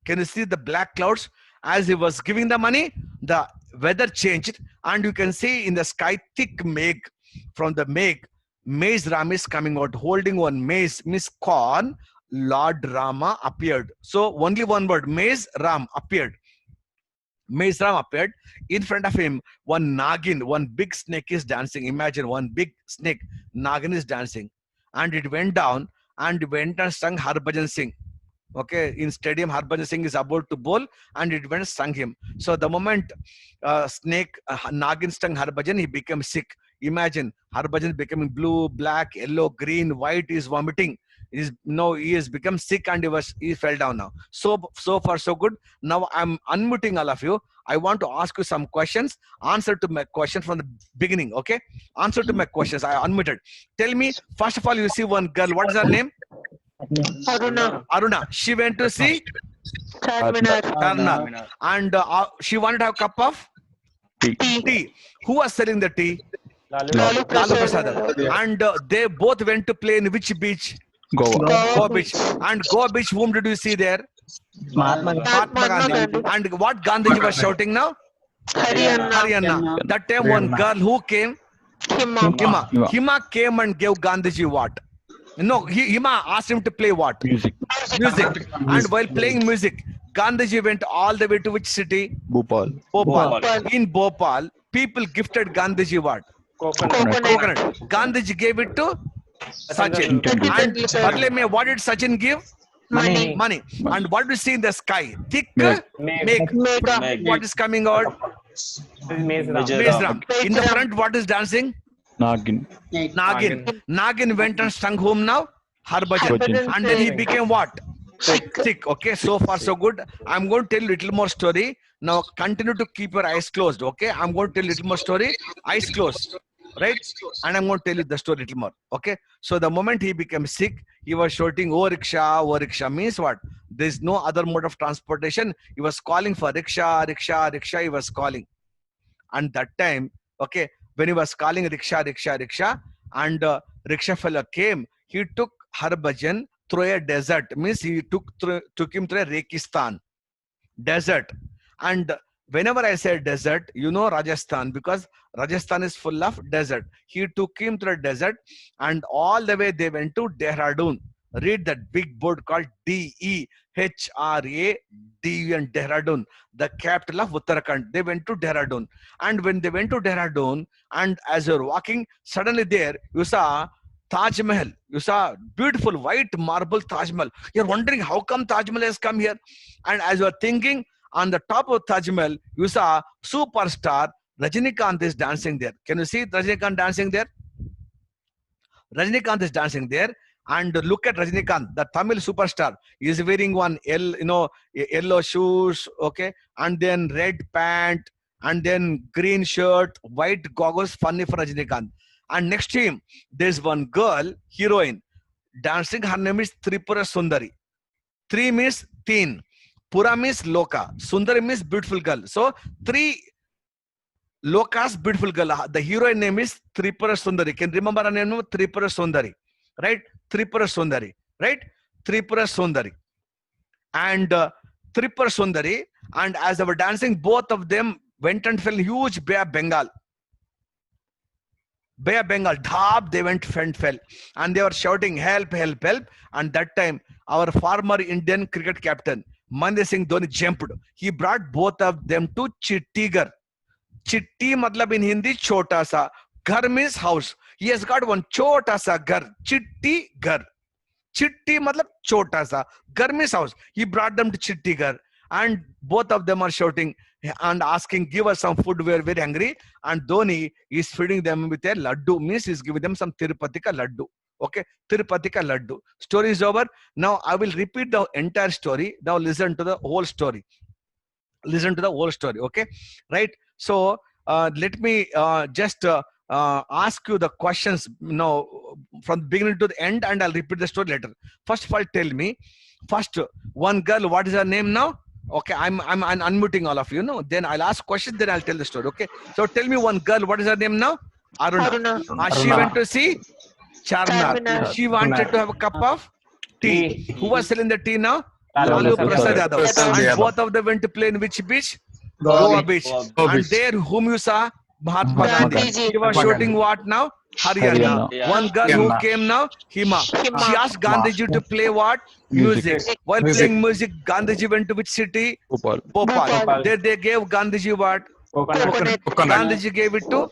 Can you see the black clouds? As he was giving the money, the weather changed, and you can see in the sky thick meg. From the meg, Maize Ram is coming out, holding one maize, means corn. Lord Rama appeared. So only one word, Maize Ram appeared. Maize Ram appeared. In front of him, one Nagin, one big snake is dancing. Imagine one big snake, Nagin is dancing. And it went down and went and sung Harbhajan Singh. Okay, in stadium, Harbhajan Singh is about to bowl, and it went stung him. So the moment Nagin stung Harbhajan, he became sick. Imagine Harbhajan becoming blue, black, yellow, green, white. He is vomiting. He has become sick and he fell down now. So far so good. Now I'm unmuting all of you. I want to ask you some questions. Answer to my question from the beginning. Okay, answer to my questions. I unmuted. Tell me, first of all, you see one girl. What is her name? Aruna. She went to see Tarna, and she wanted to have a cup of tea. Who was selling the tea? Lalu Lalu Prasad. Prasad. And they both went to play in which beach? Goa beach. And Goa beach, whom did you see there? Mahatma Mahatma Gandhi. And what Gandhiji was shouting now? Haryana. That time one girl who came? Hima came and gave Gandhiji what? No, Hima asked him to play what? Music. And while playing music, Gandhiji went all the way to which city? Bhopal. In Bhopal, people gifted Gandhiji what? Coconut. Gandhiji gave it to Sachin. And Badle mein, what did Sachin give? Money. And what do you see in the sky? Thick make. What is coming out? Mezram. In the front, what is dancing? Nagin went and stung whom now? Harbhajan. And then he became what? Sick. Okay, so far so good. I'm going to tell you a little more story. Now continue to keep your eyes closed. Okay, I'm going to tell you a little more story. Eyes closed. Right? And I'm going to tell you the story a little more. Okay, so the moment he became sick, he was shouting, "Oh rickshaw, oh rickshaw," means what? There's no other mode of transportation. He was calling for rickshaw, he was calling. And that time, okay, when he was calling rickshaw, and rickshaw fellow came, he took Harbhajan through a desert. Means he took him through a Rekistan desert. And whenever I say desert, you know Rajasthan, because Rajasthan is full of desert. He took him through a desert, and all the way they went to Dehradun. Read that big board called DEHRADUN, Dehradun, the capital of Uttarakhand. They went to Dehradun. And when they went to Dehradun, and as you're walking, suddenly there you saw Taj Mahal. You saw beautiful white marble Taj Mahal. You're wondering how come Taj Mahal has come here. And as you're thinking, on the top of Taj Mahal, you saw superstar Rajinikanth is dancing there. Can you see Rajinikanth dancing there? Rajinikanth is dancing there. And look at Rajinikanth, the Tamil superstar. He is wearing one yellow shoes, okay, and then red pant, and then green shirt, white goggles. Funny for Rajinikanth. And next to him, there's one girl, heroine, dancing. Her name is Tripura Sundari. Tri means teen, Pura means Loka, Sundari means beautiful girl. So three Loka's beautiful girl. The heroine name is Tripura Sundari. Can you remember her name? Tripura Sundari, right? Tripura Sundari, right? Tripura Sundari. And Tripura Sundari, and as they were dancing, both of them went and fell huge Bay of Bengal. Bay of Bengal, dhab, they went and fell. And they were shouting, "Help, help, help." And that time, our former Indian cricket captain, Mahendra Singh Dhoni, jumped. He brought both of them to Chittigarh. Chitti matlab in Hindi, chota sa. Ghar means house. He has got one chota sa ghar. Chittigarh. Chitti matlab chota sa. Ghar means house. He brought them to Chittigarh. And both of them are shouting and asking, "Give us some food, we are very hungry." And Dhoni is feeding them with a laddu, means he's giving them some Tirupatika laddu. Okay, Tirupatika laddu. Story is over. Now I will repeat the entire story. Now listen to the whole story. Okay, right? So let me just ask you the questions now from the beginning to the end, and I'll repeat the story later. First of all, tell me, first one girl, what is her name now? Okay, I'm unmuting all of you. No, then I'll ask questions, then I'll tell the story. Okay, so tell me one girl, what is her name now? Aruna. She went to see Charnar. She wanted to have a cup of tea. Who was selling the tea now? Lalu Prasad Yadav. And both of them went to play in which beach? Goa beach. And there, whom you saw? Mahatma Gandhi. He was shooting what now? Haryana. One girl who came now, Hima. She asked Gandhiji to play what? Music. While playing music, Gandhiji went to which city? Bhopal. There they gave Gandhiji what? Coconut. Gandhiji gave it to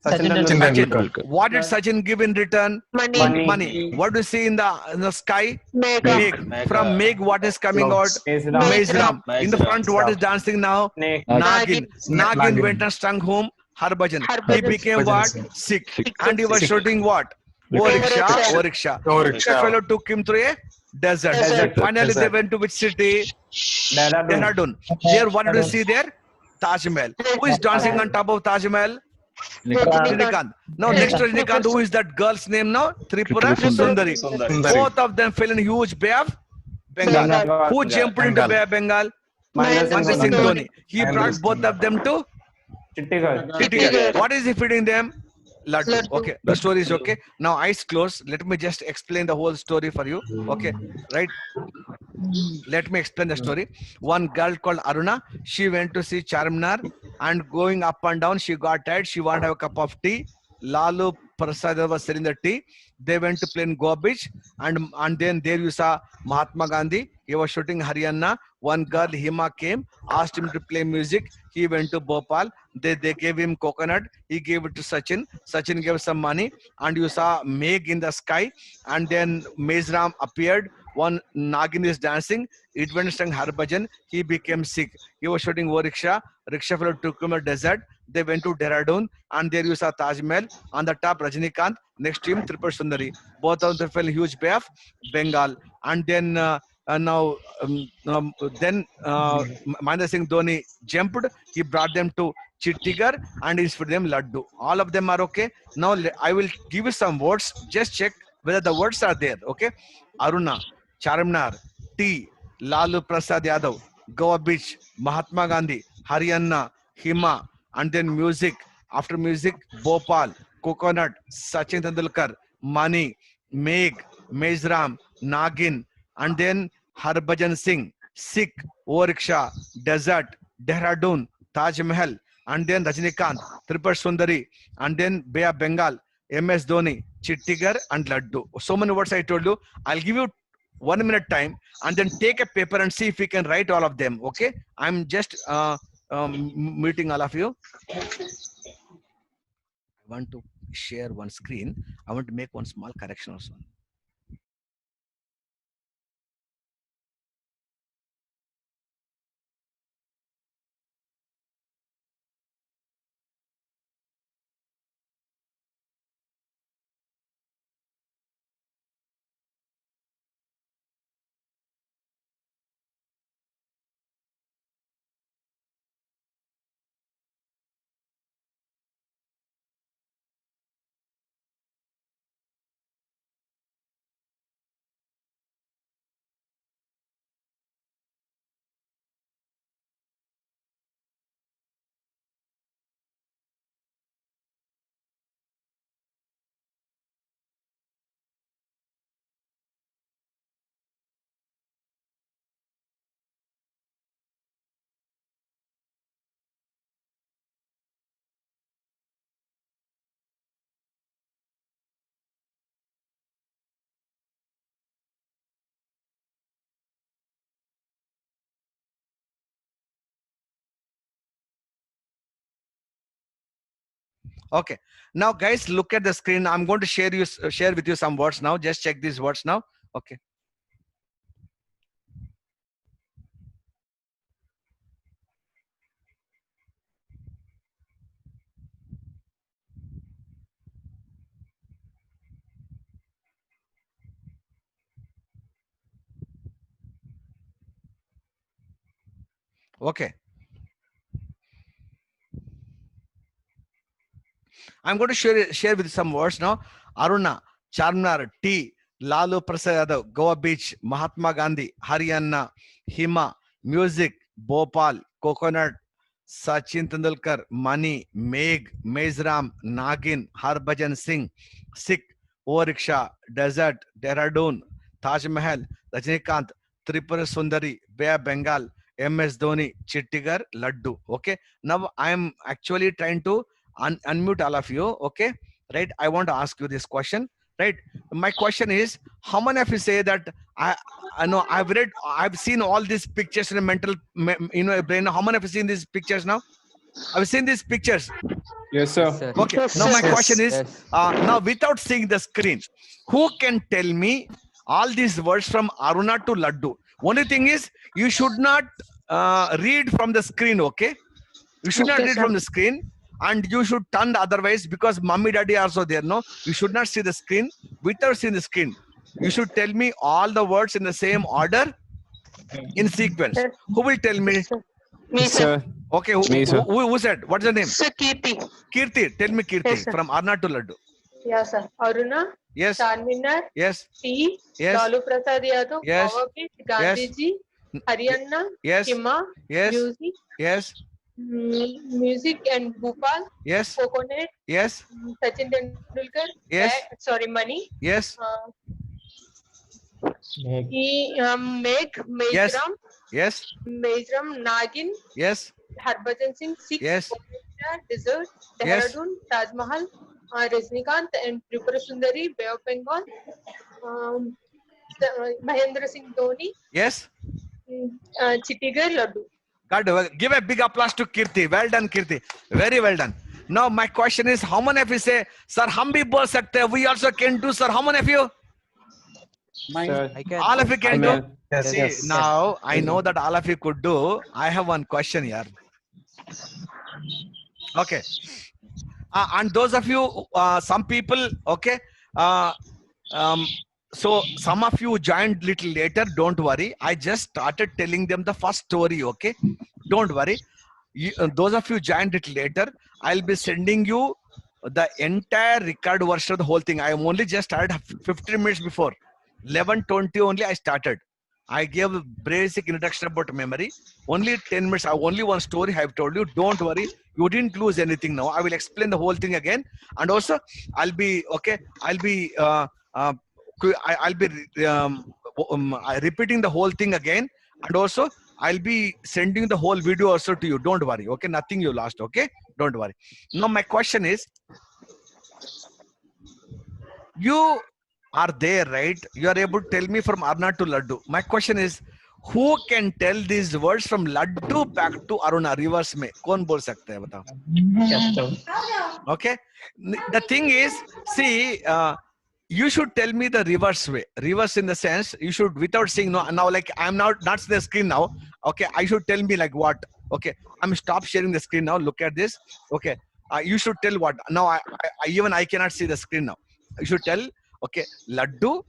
Sachin Sachin. Tendulkar. What did Sachin give in return? Money. Money. What do you see in the sky? Mega. Meg. From Meg, what is coming out? Mezram. Mezram. In the front, what is dancing now? Nagin. Nagin went and stung whom? Harbhajan. He became what? Sick. And he was shouting what? O rickshaw. Rickshaw fellow took him through a desert. Finally, they went to which city? Dehradun. There, what do you see there? Taj Mahal. Who is dancing on top of Taj Mahal? Rajinikanth. Now, next to Rajinikanth, who is that girl's name now? Tripura Sundari. Both of them fell in huge Bay of Bengal. Who jumped into Bay of Bengal? Mahendra Singh Dhoni. He brought both of them to Chittigar. What is he feeding them? Laddu. Okay, the story is okay. Now eyes closed. Let me just explain the whole story for you. Okay, right? Let me explain the story. One girl called Aruna, she went to see Charminar, and going up and down, she got tired. She wanted to have a cup of tea. Lalu Prasad was selling the tea. They went to play in Goa Beach, and then there you saw Mahatma Gandhi. He was shooting Haryana. One girl, Hima, came, asked him to play music. He went to Bhopal. They gave him coconut. He gave it to Sachin. Sachin gave some money, and you saw Meg in the sky. And then Mezram appeared. One Nagin is dancing. It went stung Harbhajan. He became sick. He was shooting over rickshaw. Rickshaw fellow took him to desert. They went to Dehradun, and there you saw Taj Mahal. On the top, Rajinikanth. Next to him, Tripura Sundari. Both of them fell in huge Bay of Bengal. And then then Mahendra Singh Dhoni jumped. He brought them to Chittigar, and he's for them Laddu. All of them are okay. Now I will give you some words. Just check whether the words are there. Okay. Aruna, Charminar, T, Lalu Prasad Yadav, Goa Beach, Mahatma Gandhi, Haryana, Hima, and then music. After music, Bhopal, coconut, Sachin Tendulkar, money, Meg, Mezram, Nagin, and then Harbhajan Singh, Sikh, Oriksha, Desert, Dehradun, Taj Mahal, and then Rajinikanth, Tripura Sundari, and then Bay of Bengal, MS Dhoni, Chittigar, and Laddu. So many words I told you. I'll give you 1 minute time, and then take a paper and see if you can write all of them. Okay? I'm just meeting all of you. I want to share one screen. I want to make one small correction also. Okay. Now, guys, look at the screen. I'm going to share with you some words now. Just check these words now. Okay. Okay. I'm going to share with you some words now. Aruna, Charminar, T, Lalu Prasad Yadav, Goa Beach, Mahatma Gandhi, Haryana, Hima, music, Bhopal, coconut, Sachin Tendulkar, money, Meg, Mezram, Nagin, Harbhajan Singh, Sikh, Oriksha, desert, Dehradun, Taj Mahal, Rajinikanth, Tripura Sundari, Bay of Bengal, MS Dhoni, Chittigar, Laddu. Okay. Now I am actually trying to unmute all of you. Okay. Right. I want to ask you this question. Right. My question is, how many of you say that I know I've seen all these pictures in a mental, brain. How many of you seen these pictures now? I've seen these pictures. Yes, sir. Yes, sir. Okay. Yes, Now my sir. question is, Yes. now without seeing the screen, who can tell me all these words from Aruna to Laddu? Only thing is, you should not read from the screen. Okay. You should not Okay, read sir. from the screen, and you should turn the otherwise, because mommy daddy are also there. No, you should not see the screen. Without seeing the screen, you should tell me all the words in the same order, in sequence. Yes. Who will tell me? Yes, sir. Me, sir. Sir. Okay, Me, sir. who said? What's the name? Sir, Kirti. Kirti. Tell me Kirti, Yes, sir. from Arna to Laddu. Yeah, sir. Aruna, Yes, Charminar, yes, T, yes, Lalu Prasad Yadav, Yes. Bhavabit, Gandhiji, Haryana, yes, Kima, yes, Music, yes, Music and Bhopal, yes, Coconut, yes, Sachin Tendulkar, Yes. Money, yes, Meg, Yes. Mejram, yes, Mejram, Nagin, yes, Harbhajan Singh, Six, yes, Desert, Yes. Dehradun, Taj Mahal, Rajnikant and Tripura Sundari, Bay of Bengal, Mahendra Singh Dhoni, yes. Chittigar, Laddu. God, give a big applause to Kirti. Well done, Kirti. Very well done. Now my question is, how many of you say, Sir, hum bhi bol sakte hai? We also can do, sir. How many of you? Sir. I can. All of you can do. Amen. Yes, See, yes. now I know that all of you could do. I have one question here. Okay. And those of you, some people, okay. So some of you joined little later. Don't worry. I just started telling them the first story. Okay. Don't worry. Those of you joined it later, I'll be sending you the entire record version of the whole thing. I am only just started 15 minutes before. 11:20 only I started. I gave a basic introduction about memory. Only 10 minutes. Only one story I have told you. Don't worry. You didn't lose anything now. I will explain the whole thing again. And also, I'll be, okay, I'll be repeating the whole thing again. And also, I'll be sending the whole video also to you. Don't worry. Okay, nothing you lost. Okay, don't worry. Now, my question is, you are there, right? You are able to tell me from Aruna to Laddu. My question is, who can tell these words from Laddu back to Aruna, reverse में? कौन बोल सकता है बताओ? Yes, sir. Okay. The thing is, see, you should tell me the reverse way. Reverse in the sense, you should, without saying no. Now, like I'm not seeing the screen now. Okay, I should tell me like what. Okay, I'm stop sharing the screen now. Look at this. Okay, you should tell what. Now I cannot see the screen now. You should tell. Okay, Laddu,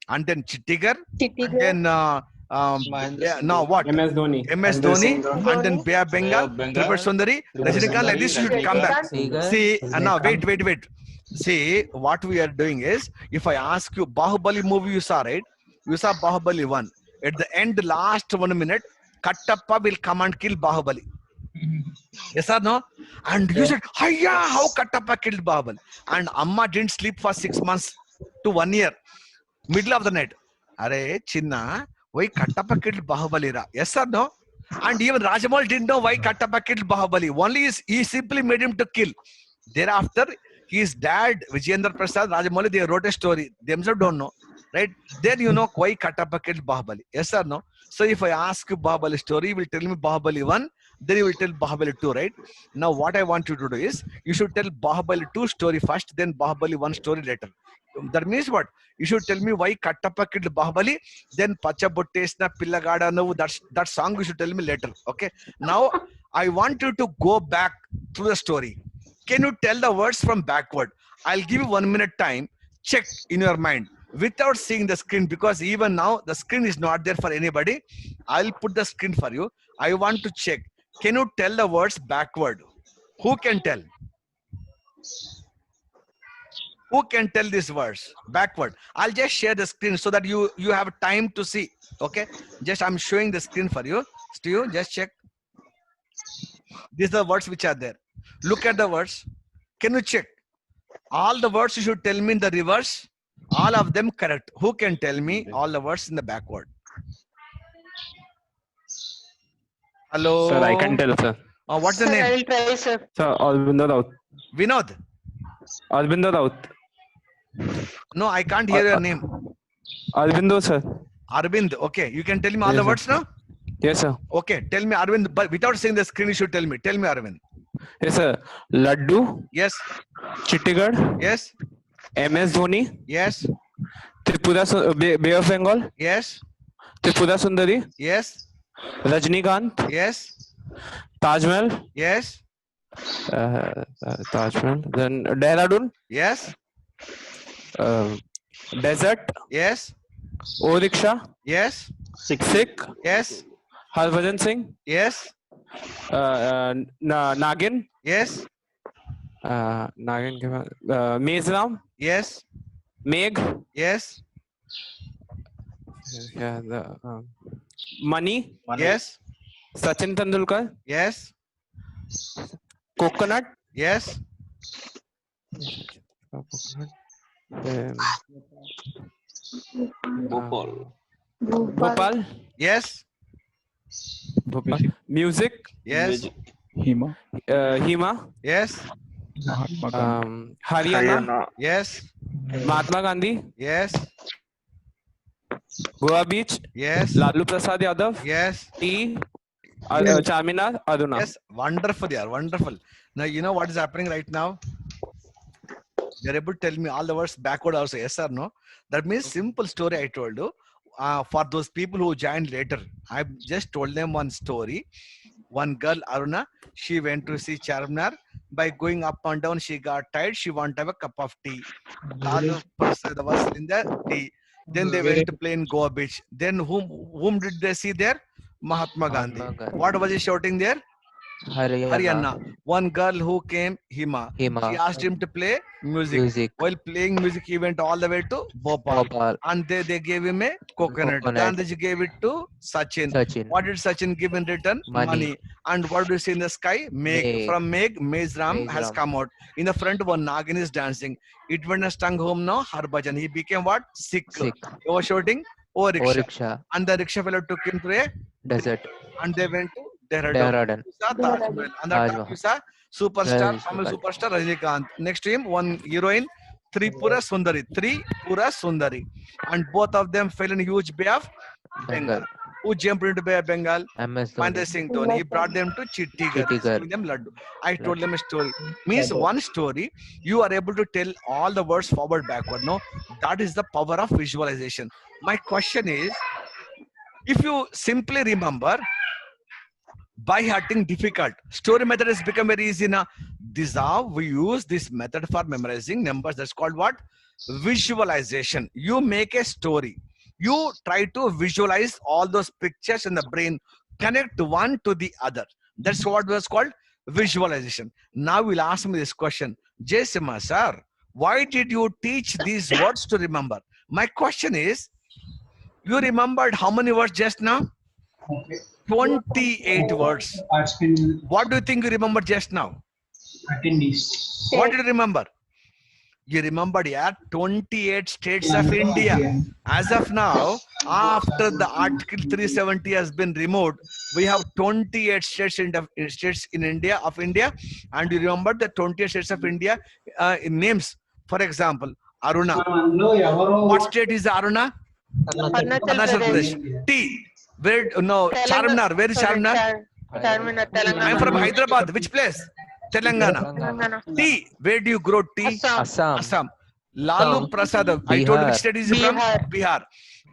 and then Chittigar, and then now what? MS Dhoni. MS Dhoni, and then Bay of Bengal, Tripura Sundari, Rajinikanth. Like this, you should come back. See, and now wait. See, what we are doing is, if I ask you, Bahubali movie you saw, right? You saw Bahubali 1. At the end, last 1 minute, Kattappa will come and kill Bahubali. Yes or no? And you said, Hiya, how Kattappa killed Bahubali? And Amma didn't sleep for 6 months to 1 year. Middle of the night. Are Chinna, why Kattappa killed Bahubali? Yes or no? And even Rajamouli didn't know why Kattappa killed Bahubali. Only he simply made him to kill. Thereafter, his dad, Vijayendra Prasad, Rajamouli, they wrote a story. Themselves don't know. Right? Then you know why Kattappa killed Bahubali. Yes or no? So if I ask you Bahubali story, you will tell me Bahubali 1, then you will tell Bahubali 2, right? Now what I want you to do is, you should tell Bahubali 2 story first, then Bahubali 1 story later. That means what? You should tell me why Kattappa killed Bahubali, then Pacha Bottesna Pillagada no, that song you should tell me later. Okay. Now I want you to go back through the story. Can you tell the words from backward? I'll give you 1 minute time. Check in your mind without seeing the screen, because even now the screen is not there for anybody. I'll put the screen for you. I want to check. Can you tell the words backward? Who can tell? Who can tell these words backward? I'll just share the screen so that you have time to see. Okay, just I'm showing the screen for you. Stu, just check. These are the words which are there. Look at the words. Can you check? All the words you should tell me in the reverse. All of them correct. Who can tell me all the words in the backward? Hello. Sir, I can tell, sir. What's the Sir, name? I will try, sir. Sir, Albindo Raut. Vinod. Albindo Raut. No, I can't hear your name. Albindo, sir. Arvind. Okay, you can tell me all Yes, the sir. words now. Yes, sir. Okay, tell me Arvind, but without seeing the screen, you should tell me. Tell me Arvind. Yes, sir. Laddu, Yes. Chittigarh, Yes. MS Dhoni, Yes. Bay of Bengal, Yes. Tripura Sundari, Yes. Rajnikant, Yes. Taj Mahal, Yes. Taj Mahal, then Dehradun, Yes. Desert, Yes. O-Rickshaw, Yes. Sikh, Yes. Harbhajan Singh, Yes. Nagin, Yes. Nagin के बाद मेजराम, Yes. मेघ, Yes. Money, Yes. Sachin Tendulkar, Yes. Coconut, Yes. Bhopal, Yes. Music, Yes. Hima, Yes. Haryana, Yes. Mahatma Gandhi, Yes. Goa Beach, Yes. Lalu Prasad Yadav, Yes. T, Charminar, Aduna. Yes. Wonderful. Yeah. Wonderful. Now you know what is happening right now. You're able to tell me all the words backward also. Yes or no? That means simple story I told you. For those people who joined later, I just told them one story. One girl, Aruna, she went to see Charminar. By going up and down, she got tired. She wanted to have a cup of tea. Lalu Prasad was in the tea. Then they went to play in Goa Beach. Then whom did they see there? Mahatma Gandhi. What was he shouting there? Haryana. One girl who came, Hima. She asked him to play music. While playing music, he went all the way to Bhopal. And they gave him a coconut. Gandhiji gave it to Sachin. What did Sachin give in return? Money. And what do you see in the sky? Megh. From Megh, Mezram has come out. In the front, one Nagin is dancing. It went and stung home now, Harbhajan. He became what? Sikh. He was shouting, "Oh, rickshaw." And the rickshaw fellow took him to a Desert. and they went to Dehradun. And that time you saw superstar, Tamil superstar Rajnikant. Next to him, one heroine, Tripura Sundari. And both of them fell in a huge Bay of Bengal. Who jumped into Bay of Bengal? Mahendra Singh Dhoni. He brought them to Chittigarh. Giving them laddu. I told them a story. Means one story, you are able to tell all the words forward, backward. No, that is the power of visualization. My question is, if you simply remember, by hearting difficult, story method has become very easy now. This how we use this method for memorizing numbers. That's called what? Visualization. You make a story. You try to visualize all those pictures in the brain, connect one to the other. That's what was called visualization. Now we'll ask me this question. Jaisima sir, why did you teach these words to remember? My question is, you remembered how many words just now? 28 words. What do you think you remember just now? What did you remember? You remembered, yeah, 28 states of India. As of now, after the Article 370 has been removed, we have 28 states in India, and you remember the 28 states of India in names. For example, Aruna. What state is Aruna? Arunachal Pradesh. T. Where? No, Charminar. Where is Charminar? I am from Hyderabad. Which place? Telangana. Tea. Where do you grow tea? Assam. Lalu Prasad. I told you which state is he from? Bihar.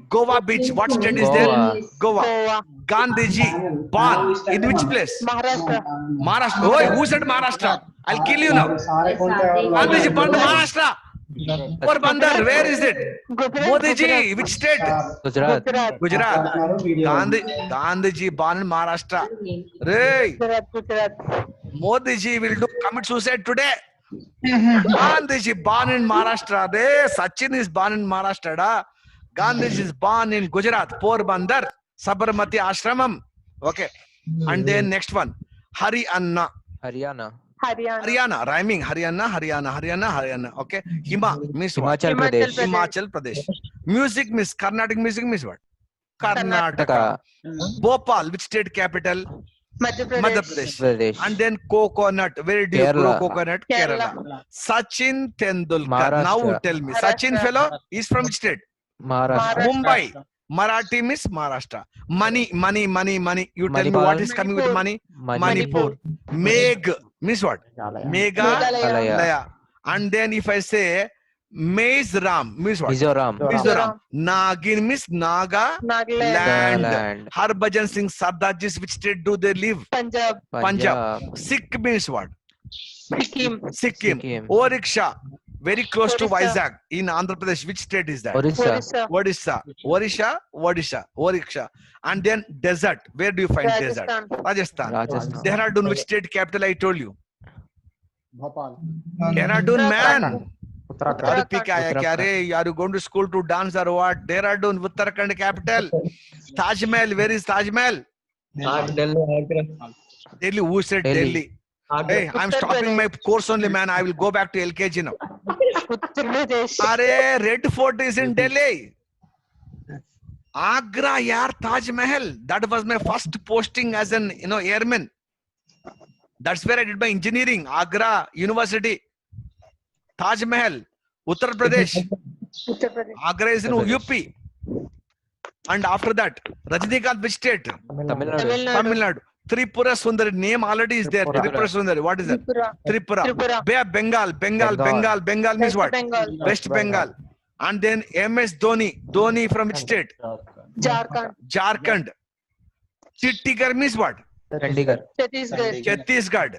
Goa Beach. What state is there? Goa. Gandhiji. Born in which place? Maharashtra. Oh, who said Maharashtra? I'll kill you now. Gandhiji born in Maharashtra. Porbandar, where is it? Modi ji, which state? Gujarat. Gandhiji born in Maharashtra. Ray, Modi ji will commit suicide today. Gandhiji born in Maharashtra. Ray, Sachin is born in Maharashtra. Da. Gandhiji is born in Gujarat, Porbandar, Sabarmati Ashramam. Okay. And then next one, Haryana, rhyming. Haryana. Okay. Hima means what? Himachal Pradesh. Music means Carnatic music means what? Karnataka. Bhopal, which state capital? Madhya Pradesh. And then coconut. Where do you grow coconut? Kerala. Sachin Tendulkar. Now tell me, Sachin fellow is from which state? Mumbai. Marathi means Maharashtra. Money. You tell me what is coming with money? Manipur. Megh. means what? Meghalaya. Meghalaya. Meghalaya. And then if I say Mizoram means what? Mizoram. Mizoram. Nagin means Naga Nagaland. land. Harbhajan Singh Sardarjis, which state do they live? Punjab. Punjab. Sikh means what? Sikkim. Sikkim. Sikkim. Oriksha, very close to Orissa. Vizag in Andhra Pradesh. Which state is that? Orissa. Orissa. Orissa. And then desert. Where do you find desert? Rajasthan. Rajasthan. Rajasthan. Dehradun, which state capital I told you? Bhopal. Dehradun, man. Uttarakhand. Aru pika hai kya re? Are you going to school to dance or what? Dehradun, Uttarakhand capital. Taj Mahal, where is Taj Mahal? Delhi. Who said Delhi. Delhi? Hey, I'm stopping my course only, man. I will go back to LKG now. Uttar Pradesh. Are Red Fort is in Delhi. Agra, yaar, Taj Mahal. That was my first posting as an airman. That's where I did my engineering. Agra University. Taj Mahal, Uttar Pradesh. Uttar Pradesh. Agra is in UP. And after that, Rajinikanth, which state? Tamil Tamil Nadu. Nadu. Tamil Nadu. Tripura Sundari. Name already is there. Tripura Sundari. What is that? Tripura. Tripura. Bay of Bengal. Bengal means West what? Bengal. West Bengal. And then MS Dhoni. Dhoni from which state? Jharkhand. Jharkhand. Chittigarh means what? Chandigarh. Chhattisgarh. Chhattisgarh.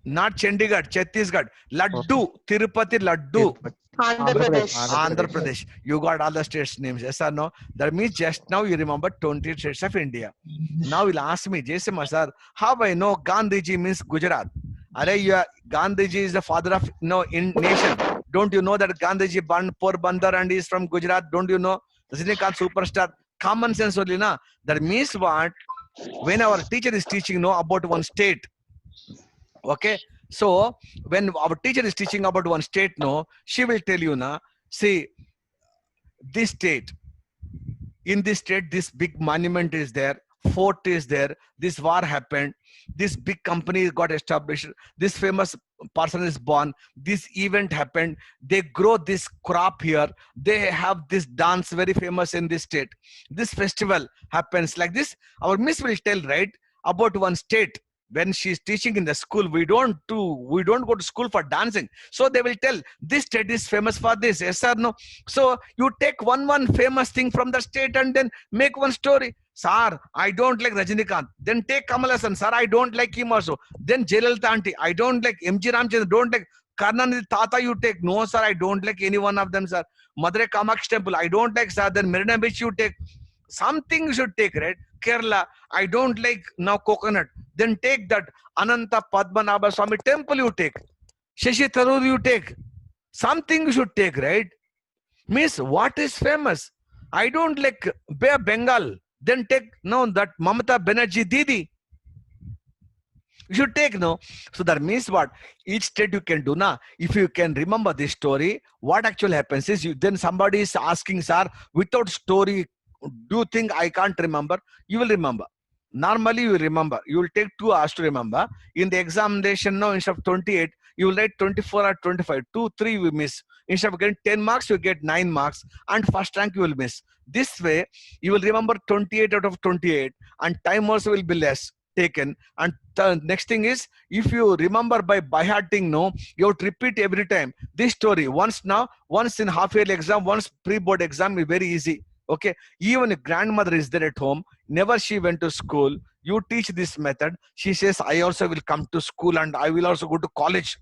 Not Chandigarh. Chhattisgarh. Laddu. Tirupati Laddu. Andhra Pradesh. Andhra Pradesh. You got all the states names. Yes or no? That means just now you remember 28 states of India. Now you'll ask me, Jason sir, how I know Gandhiji means Gujarat? Gandhiji is the father of in nation. Don't you know that Gandhiji born Porbandar and is from Gujarat? Don't you know? Rajinikanth superstar. Common sense only, na? That means what? When our teacher is teaching about one state, okay? So when our teacher is teaching about one state, she will tell you, see, this state, in this state, this big monument is there, fort is there, this war happened, this big company got established, this famous person is born, this event happened, they grow this crop here, they have this dance very famous in this state, this festival happens like this. Our miss will tell, right, about one state. When she's teaching in the school, we don't go to school for dancing. So they will tell this state is famous for this, yes or no? So you take one famous thing from the state and then make one story. Sir, I don't like Rajinikanth. Then take Kamal Hassan. Sir, I don't like him also. Then Jayalalitha aunty. I don't like MG Ramchandran. Don't like Karnanidhi Tata. You take. No, sir, I don't like any one of them, sir. Madurai Kamakshi Temple. I don't like, sir. Then Marina Beach you take. Something you should take, right? Kerala. I don't like now coconut. Then take that Ananta Padmanabha Swami temple you take. Shashi Tharoor you take. Something you should take, right? Means what is famous? I don't like Bay of Bengal. Then take that Mamata Banerjee Didi. You should take So that means what? Each state you can do If you can remember this story, what actually happens is then somebody is asking, sir, without story, do you think I can't remember? You will remember. Normally you will remember. You will take 2 hours to remember. In the examination instead of 28, you will write 24 or 25. 2, 3 you will miss. Instead of getting 10 marks, you get 9 marks. And first rank you will miss. This way, you will remember 28 out of 28. And time also will be less taken. And the next thing is, if you remember by hearting, you have to repeat every time. This story, once in half-yearly exam, once pre-board exam is very easy. Okay, even if grandmother is there at home, never she went to school, you teach this method, she says, I also will come to school and I will also go to college.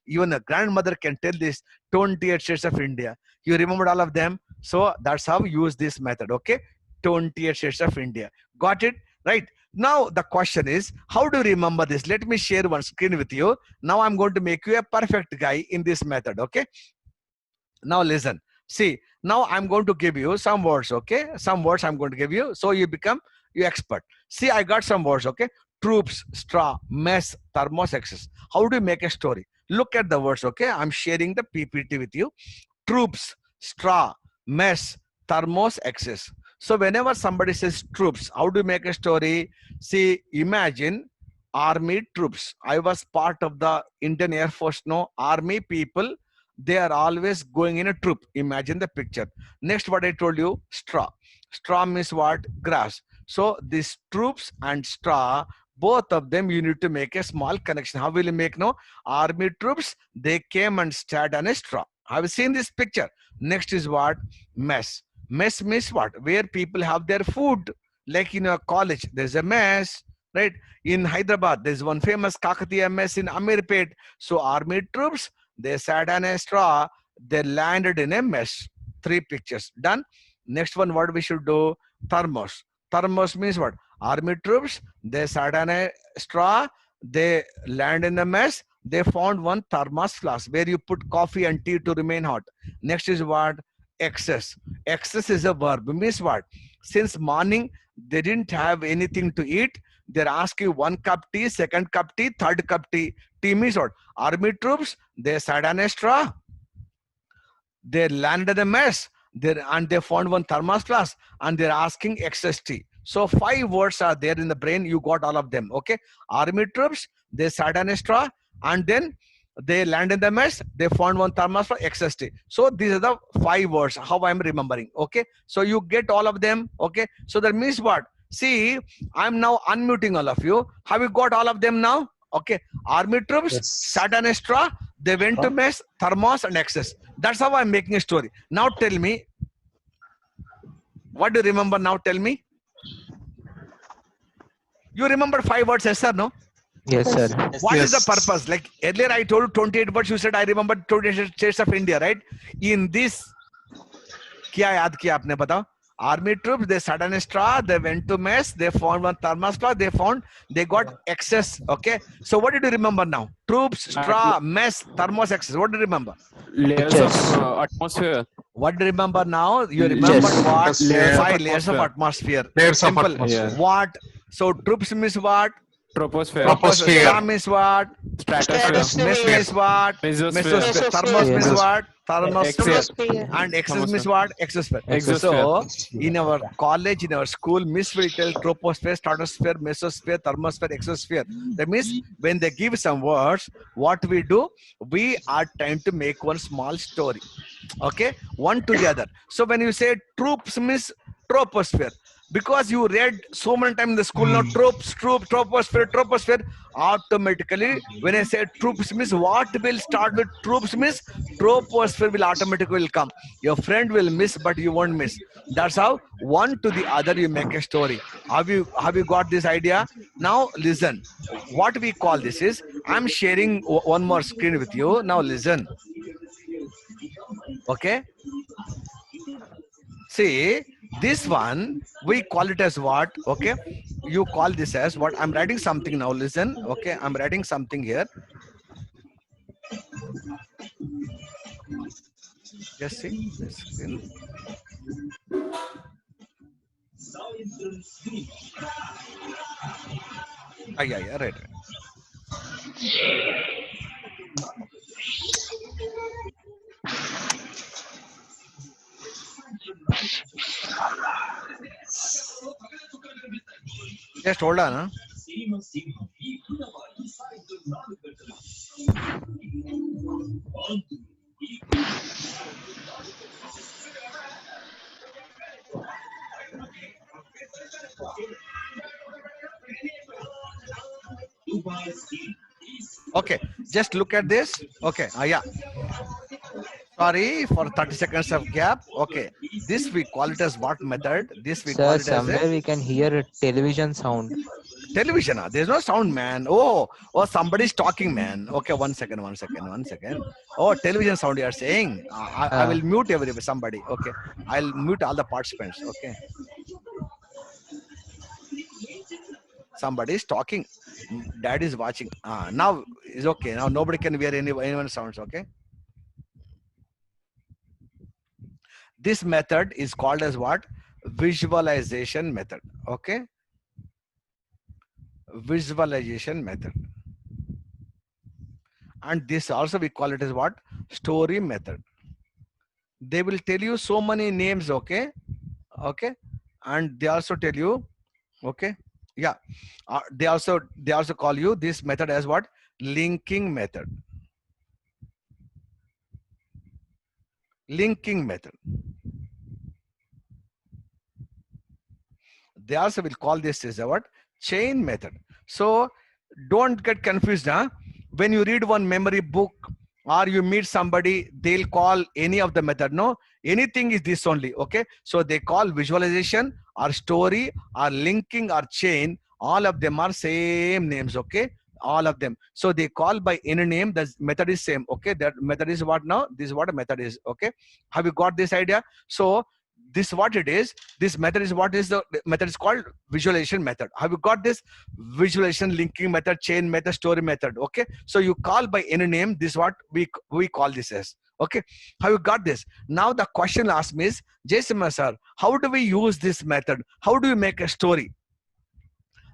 Even a grandmother can tell this 28 states of India. You remembered all of them? So that's how you use this method, okay? 28 states of India. Got it? Right. Now the question is, how do you remember this? Let me share one screen with you. Now I'm going to make you a perfect guy in this method, okay? Now listen. See, now I'm going to give you some words, okay? Some words I'm going to give you, so you become expert. See, I got some words, okay? Troops, straw, mess, thermos, excess. How do you make a story? Look at the words, okay? I'm sharing the PPT with you. Troops, straw, mess, thermos, excess. So whenever somebody says troops, how do you make a story? See, imagine army troops. I was part of the Indian Air Force, army people. They are always going in a troop. Imagine the picture. Next, what I told you, straw. Straw means what? Grass. So these troops and straw Both of them you need to make a small connection. How will you make? No, army troops, they came and sat on a straw. Have you seen this picture? Next is what? Mess. Mess means what? Where people have their food. Like in a college, there's a mess, right? In Hyderabad, there's one famous Kakatiya mess in Amirpet. So army troops, they sat on a straw, they landed in a mess. 3 pictures. Done. Next one, what we should do? Thermos. Thermos means what? Army troops, they sat on a straw, they land in a mess, they found one thermos flask where you put coffee and tea to remain hot. Next is what? Excess. Excess is a verb. Means what? Since morning, they didn't have anything to eat. They're asking 1 cup tea, 2nd cup tea, 3rd cup tea. Tea means what? Army troops, they sat on a straw. They landed a mess. And they found one thermos flask and they're asking excess tea. So 5 words are there in the brain. You got all of them. Okay. Army troops, they sat on a straw and then they land in the mess. They found one thermos for excess tea. So these are the 5 words, how I'm remembering. Okay. So you get all of them. Okay. So that means what? See, I'm now unmuting all of you. Have you got all of them now? Okay. Army troops sat on a straw. They went to mess, thermos and excess. That's how I'm making a story. Now tell me, what do you remember now? Tell me. You remember 5 words, yes or no? Yes, sir. What is the purpose? Like earlier I told you 28 words, you said I remember 28 states of India, right? In this, क्या याद किया आपने बताओ? Army troops, they sat on a straw, they went to mess, they found one thermos flask, they got excess. Okay. So what did you remember now? Troops, straw, mess, thermos, excess. What do you remember? Layers of atmosphere. What do you remember now? You remember what? Layers of 5 layers of atmosphere. Layers of Simple. atmosphere. What? So troops means what? Troposphere. Troposphere. Straw means what? Stratosphere. Mess means what? Mesosphere. Mesosphere. Thermos means Yes. what? Thermos. Exosphere. And excess means what? Exosphere. Exosphere. So in our college, in our school, Miss will tell troposphere, stratosphere, mesosphere, thermosphere, exosphere. That means when they give some words, what we do, we are trying to make one small story. Okay, one to the other. So when you say troops means troposphere, because you read so many times in the school now, troops, troposphere, automatically when I say troops means what will start with troops means troposphere will automatically come. Your friend will miss, but you won't miss. That's how one to the other you make a story. Have you got this idea? Now listen. What we call this is, I'm sharing one more screen with you. Now listen. Okay. See, this one, we call it as what? Okay. You call this as what? I'm writing something now. Listen. Okay. I'm writing something here. Just see this screen. Yeah, right. Just hold on. Huh? Okay, just look at this. Okay, yeah. Sorry for 30 seconds of gap. Okay, this we call it as what method? This we call Sir, it as somewhere a we can hear a television sound. television. There's no sound, man. Oh, somebody's talking, man. Okay, one second. Oh, television sound you are saying. I will mute somebody. Okay, I'll mute all the participants. Okay. Somebody is talking. Dad is watching. Now is okay. Now nobody can hear anyone's sounds. Okay. This method is called as what? Visualization method. Okay. Visualization method. And this also we call it as what? Story method. They will tell you so many names. Okay. Okay. And they also tell you. Okay. Yeah. They also call you this method as what? Linking method. Linking method. They also will call this as a what? Chain method. So don't get confused, huh? When you read one memory book or you meet somebody, they'll call any of the method. No, anything is this only. Okay, so they call visualization or story or linking or chain. All of them are same names. Okay, all of them. So they call by any name. The method is same. Okay, that method is what now? This is what a method is. Okay, have you got this idea? So this is what it is. This method is what is the method is called visualization method. Have you got this? Visualization, linking method, chain method, story method. Okay, so you call by any name. This is what we call this as. Okay, have you got this? Now the question asked me is, Jason sir, how do we use this method? How do we make a story?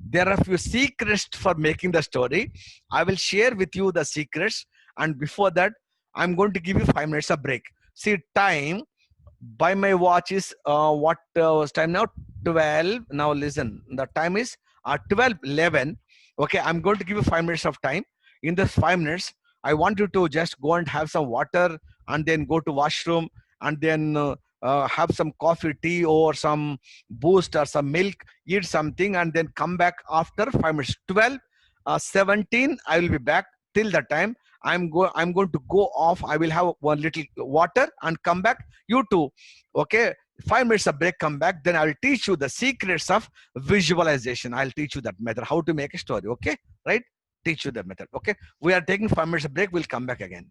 There are a few secrets for making the story. I will share with you the secrets, and before that I'm going to give you 5 minutes of break. See, time by my watch is what was time now? 12. Now listen, the time is 12:11. Okay, I'm going to give you 5 minutes of time. In this 5 minutes, I want you to just go and have some water, and then go to washroom, and then have some coffee, tea, or some boost or some milk, eat something, and then come back after 5 minutes. 12 17 I will be back. Till the time I'm going to go off. I will have one little water and come back. You too. Okay, 5 minutes of break, come back, then I'll teach you the secrets of visualization. I'll teach you that method, how to make a story. Okay, right? Teach you that method. Okay, we are taking 5 minutes of break. We'll come back again.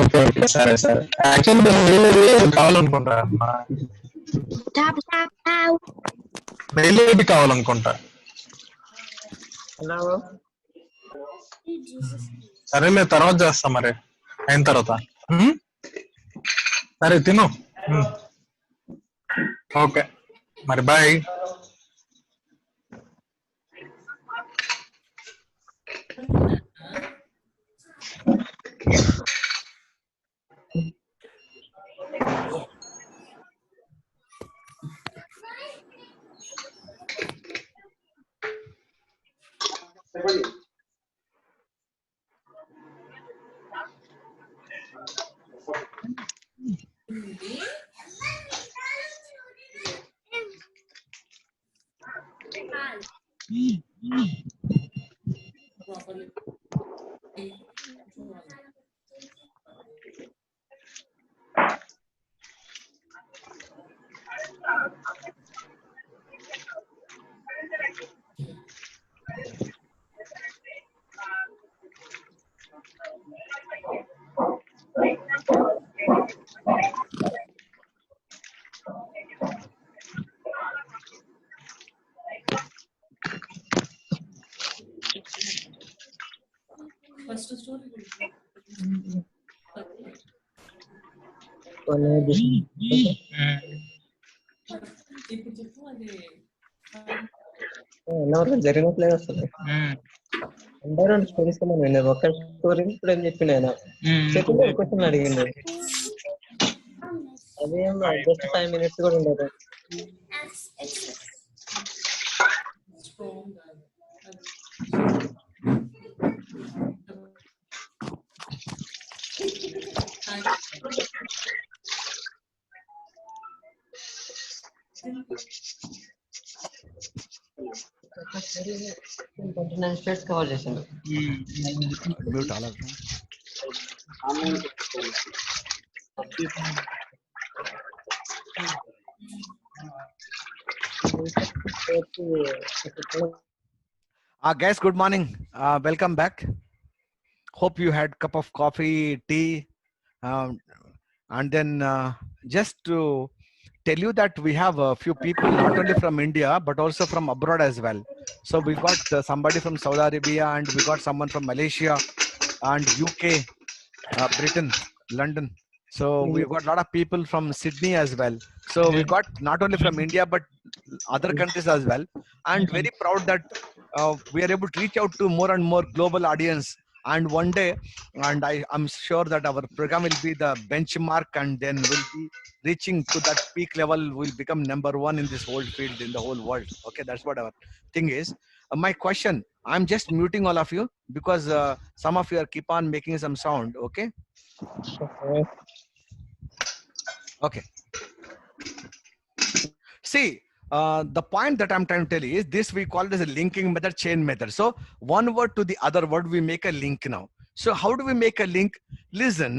Okay okay సరే సరే actually mail కావాలనుకుంటా mail ID కావాలనుకుంటా Hello. సరేలే తర్వాత చేస్తా మరి అయిన తర్వాత సరే తిను ఓకే మరి బాయ్ జరిగినట్లేదు అసలు అందరూ స్టోరీస్ విన్నారు. ఒక్క స్టోరీ ఇప్పుడు ఏం చెప్పిన ఆయన చెప్పిన క్వశ్చన్ అడిగింది. అదేం జస్ట్ 5 minutes కూడా ఉండదు. స్టేట్స్ కవర్ చేశాను. మ్యూట్ అలా guys, good morning. Welcome back. Hope you had cup of coffee, tea, and then just to tell you that we have a few people not only from India but also from abroad as well. So we got somebody from Saudi Arabia, and we got someone from Malaysia and UK, Britain, London. So we've got a lot of people from Sydney as well. So we got not only from India but other countries as well, and very proud that we are able to reach out to more and more global audience. And one day, and I'm sure that our program will be the benchmark, and then we'll be reaching to that peak level. We'll become number one in this whole field, in the whole world. Okay, that's what our thing is. My question, I'm just muting all of you because some of you are keep on making some sound. Okay. Okay. See, the point that I'm trying to tell you is this: we call it as a linking method, chain method. So one word to the other word, we make a link now. So how do we make a link? Listen,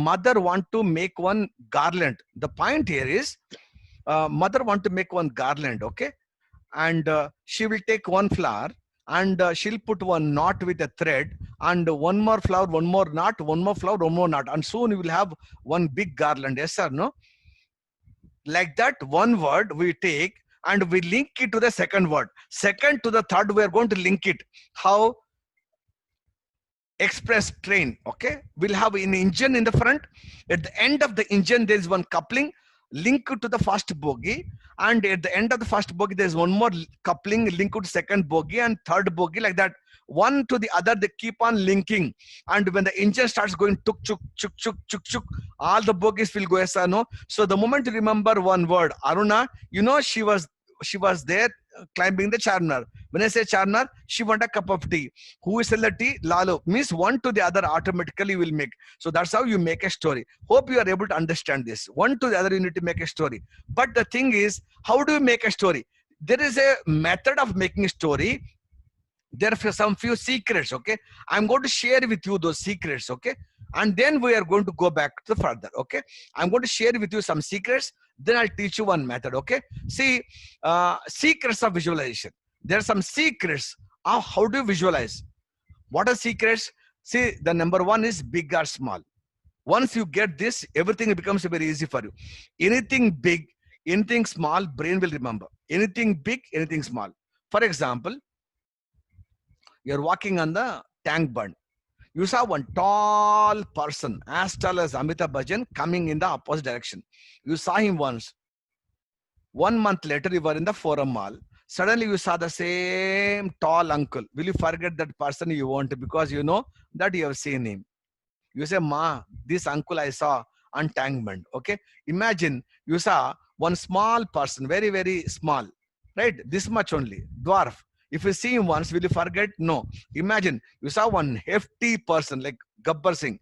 mother want to make one garland. The point here is mother want to make one garland, okay? And she will take one flower, and she'll put one knot with a thread, and one more flower, one more knot, one more flower, one more knot, and soon you will have one big garland. Yes or no? Like that, one word we take and we link it to the second word, second to the third. We are going to link it. How? Express train. Okay, we'll have an engine in the front. At the end of the engine there is one coupling, link to the first bogie, and at the end of the first bogie there is one more coupling, link to second bogie and third bogie. Like that, one to the other, they keep on linking. And when the engine starts going tuk chuk chuk chuk chuk chuk, all the bogies will go yes or no. So the moment you remember one word, Aruna, you know, she was there climbing the Charnar. When I say Charnar, she want a cup of tea. Who is the tea? Lalo. Means one to the other automatically will make. So that's how you make a story. Hope you are able to understand this. One to the other, you need to make a story. But the thing is, how do you make a story? There is a method of making a story. There are some few secrets, okay? I'm going to share with you those secrets, okay? And then we are going to go back to further, okay? I'm going to share with you some secrets. Then I'll teach you one method, okay? See, secrets of visualization. There are some secrets of how do you visualize. What are secrets? See, the number one is big or small. Once you get this, everything becomes very easy for you. Anything big, anything small, brain will remember. Anything big, anything small. For example, you're walking on the tank bund. You saw one tall person, as tall as Amitabh Bachchan, coming in the opposite direction. You saw him once. 1 month later, you were in the Forum Mall. Suddenly, you saw the same tall uncle. Will you forget that person you want because you know that you have seen him? You say, Ma, this uncle I saw on tank bund. Okay. Imagine you saw one small person, very, very small, right? This much only, dwarf. If you see him once, will you forget? No. Imagine you saw one hefty person like Gabbar Singh.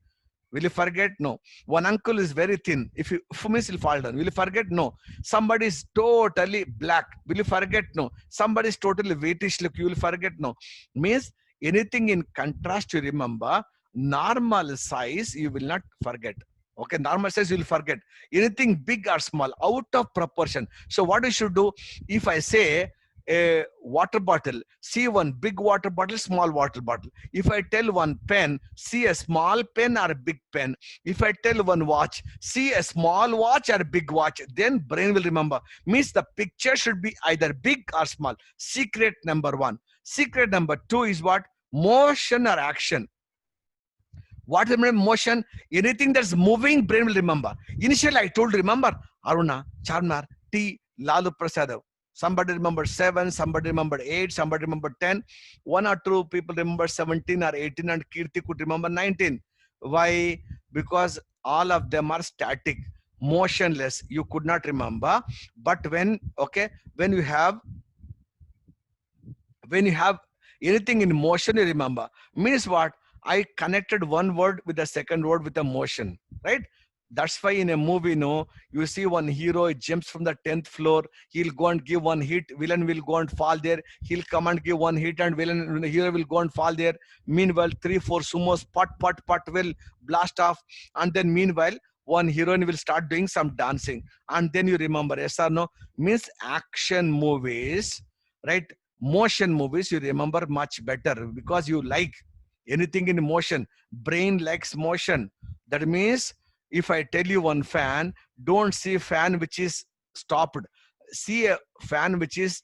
Will you forget? No. One uncle is very thin. If you miss, he'll fall down. Will you forget? No. Somebody is totally black. Will you forget? No. Somebody is totally whitish look. You will forget? No. Means anything in contrast you remember. Normal size you will not forget. Okay, normal size you will forget. Anything big or small, out of proportion. So what you should do? If I say a water bottle, see one big water bottle, small water bottle. If I tell one pen, see a small pen or a big pen. If I tell one watch, see a small watch or a big watch, then brain will remember. Means the picture should be either big or small. Secret number one. Secret number two is what? Motion or action. What is motion? Anything that's moving, brain will remember. Initially, I told, remember, Aruna, Charminar, T, Lalu Prasad. Somebody remembered 7, somebody remembered 8, somebody remembered 10. 1 or 2 people remember 17 or 18, and Kirti could remember 19. Why? Because all of them are static, motionless. You could not remember. But when you have anything in motion, you remember. Means what? I connected one word with the second word with a motion, right? That's why in a movie, you see one hero jumps from the 10th floor. He'll go and give one hit. Villain will go and fall there. He'll come and give one hit, and hero will go and fall there. Meanwhile, 3-4 sumos pot will blast off, and then meanwhile, one heroine will start doing some dancing, and then you remember. Yes or no? Means action movies, right? Motion movies you remember much better because you like anything in motion. Brain likes motion. That means if I tell you one fan, don't see fan which is stopped. See a fan which is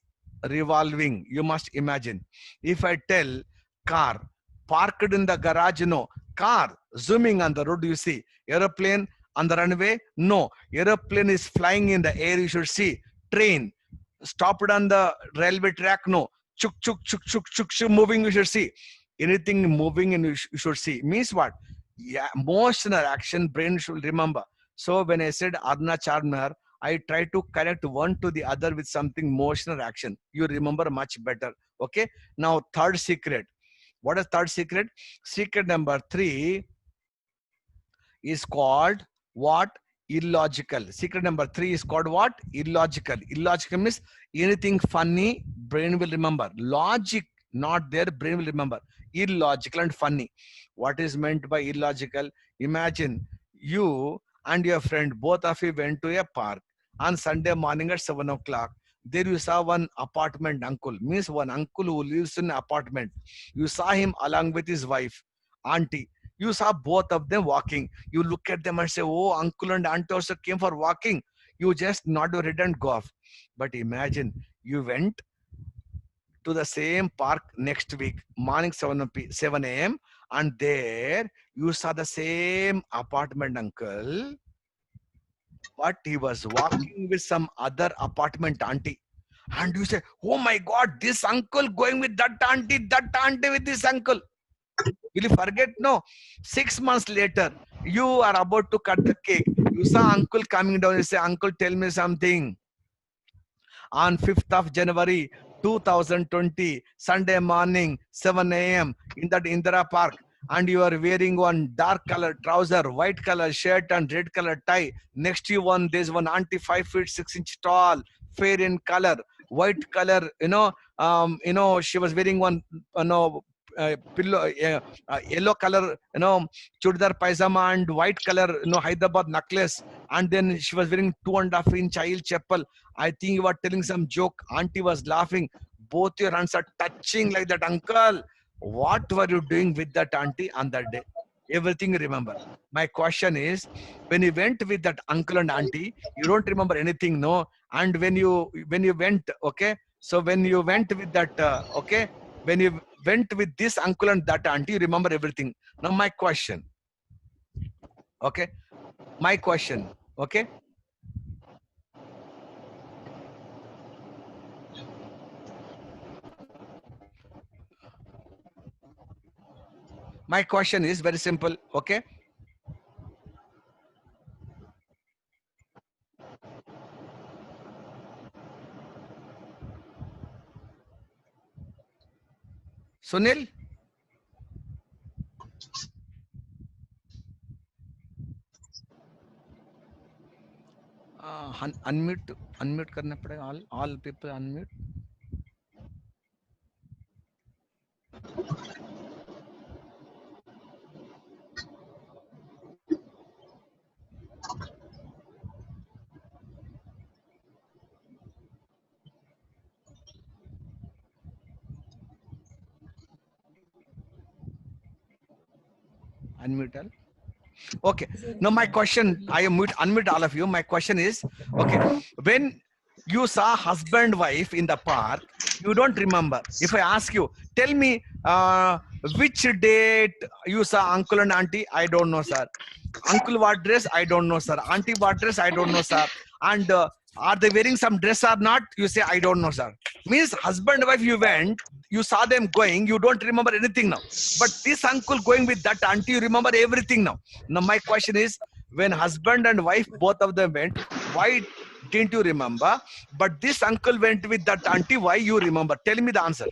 revolving. You must imagine. If I tell car parked in the garage, no. Car zooming on the road, you see. Aeroplane on the runway, no. Aeroplane is flying in the air, you should see. Train stopped on the railway track, no. Chuk chuk chuk chuk chuk chuk moving, you should see. Anything moving and you should see. Means what? Yeah, motion or action, brain should remember. So when I said Aruna Charminar, I try to connect one to the other with something motion or action. You remember much better. Okay. Now third secret. What is third secret? Secret number 3 is called what? Illogical. Secret number 3 is called what? Illogical. Illogical means anything funny, brain will remember. Logic not there, brain will remember. Illogical and funny. What is meant by illogical? Imagine you and your friend, both of you went to a park on Sunday morning at 7 o'clock. There you saw one apartment uncle, means one uncle who lives in an apartment. You saw him along with his wife, auntie. You saw both of them walking. You look at them and say, oh, uncle and auntie also came for walking. You just nod your head and go off. But imagine you went to the same park next week, morning 7 a.m. and there you saw the same apartment uncle, but he was walking with some other apartment auntie. And you say, oh my God, this uncle going with that auntie with this uncle. Will you forget? No. 6 months later, you are about to cut the cake. You saw uncle coming down. You say, uncle, tell me something. On 5th of January, 2020, Sunday morning, 7 a.m. in that Indira Park, and you are wearing one dark color trouser, white color shirt and red color tie. Next to you there's one auntie 5 feet 6 inches tall, fair in color, white color, she was wearing one, pillow, yellow color, chudar paisama and white color, Hyderabad necklace. And then she was wearing 2.5-inch heel chappal. I think you were telling some joke. Auntie was laughing. Both your hands are touching like that, uncle. What were you doing with that auntie on that day? Everything you remember. My question is, when you went with that uncle and auntie, you don't remember anything, no? And when you went, okay, so when you went with that, okay, when you went with this uncle and that auntie, you remember everything. Now my question, okay, my question, okay. My question is very simple, okay. Sunil? Unmute, unmute करना पड़ेगा, all people unmute. Unmute all. Okay. Now my question, I unmute all of you. My question is, okay, when you saw husband wife in the park, you don't remember. If I ask you, tell me which date you saw uncle and auntie, I don't know, sir. Uncle what dress, I don't know, sir. Auntie what dress, I don't know, sir. And are they wearing some dress or not? You say, I don't know, sir. Means husband wife you went, you saw them going, you don't remember anything now. But this uncle going with that auntie, you remember everything now. Now my question is, when husband and wife, both of them went, why didn't you remember? But this uncle went with that auntie, why you remember? Tell me the answer.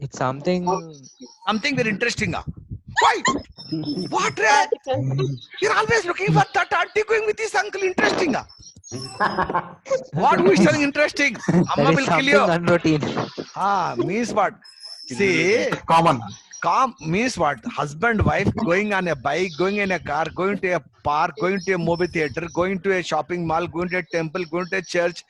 It's something. Something very interesting. Why? What? You're always looking for that auntie going with this uncle. Interesting. What who is telling interesting? Amma will kill you. Unroutine. Means what? See, Common. calm means what? Husband, wife going on a bike, going in a car, going to a park, going to a movie theater, going to a shopping mall, going to a temple, going to a church,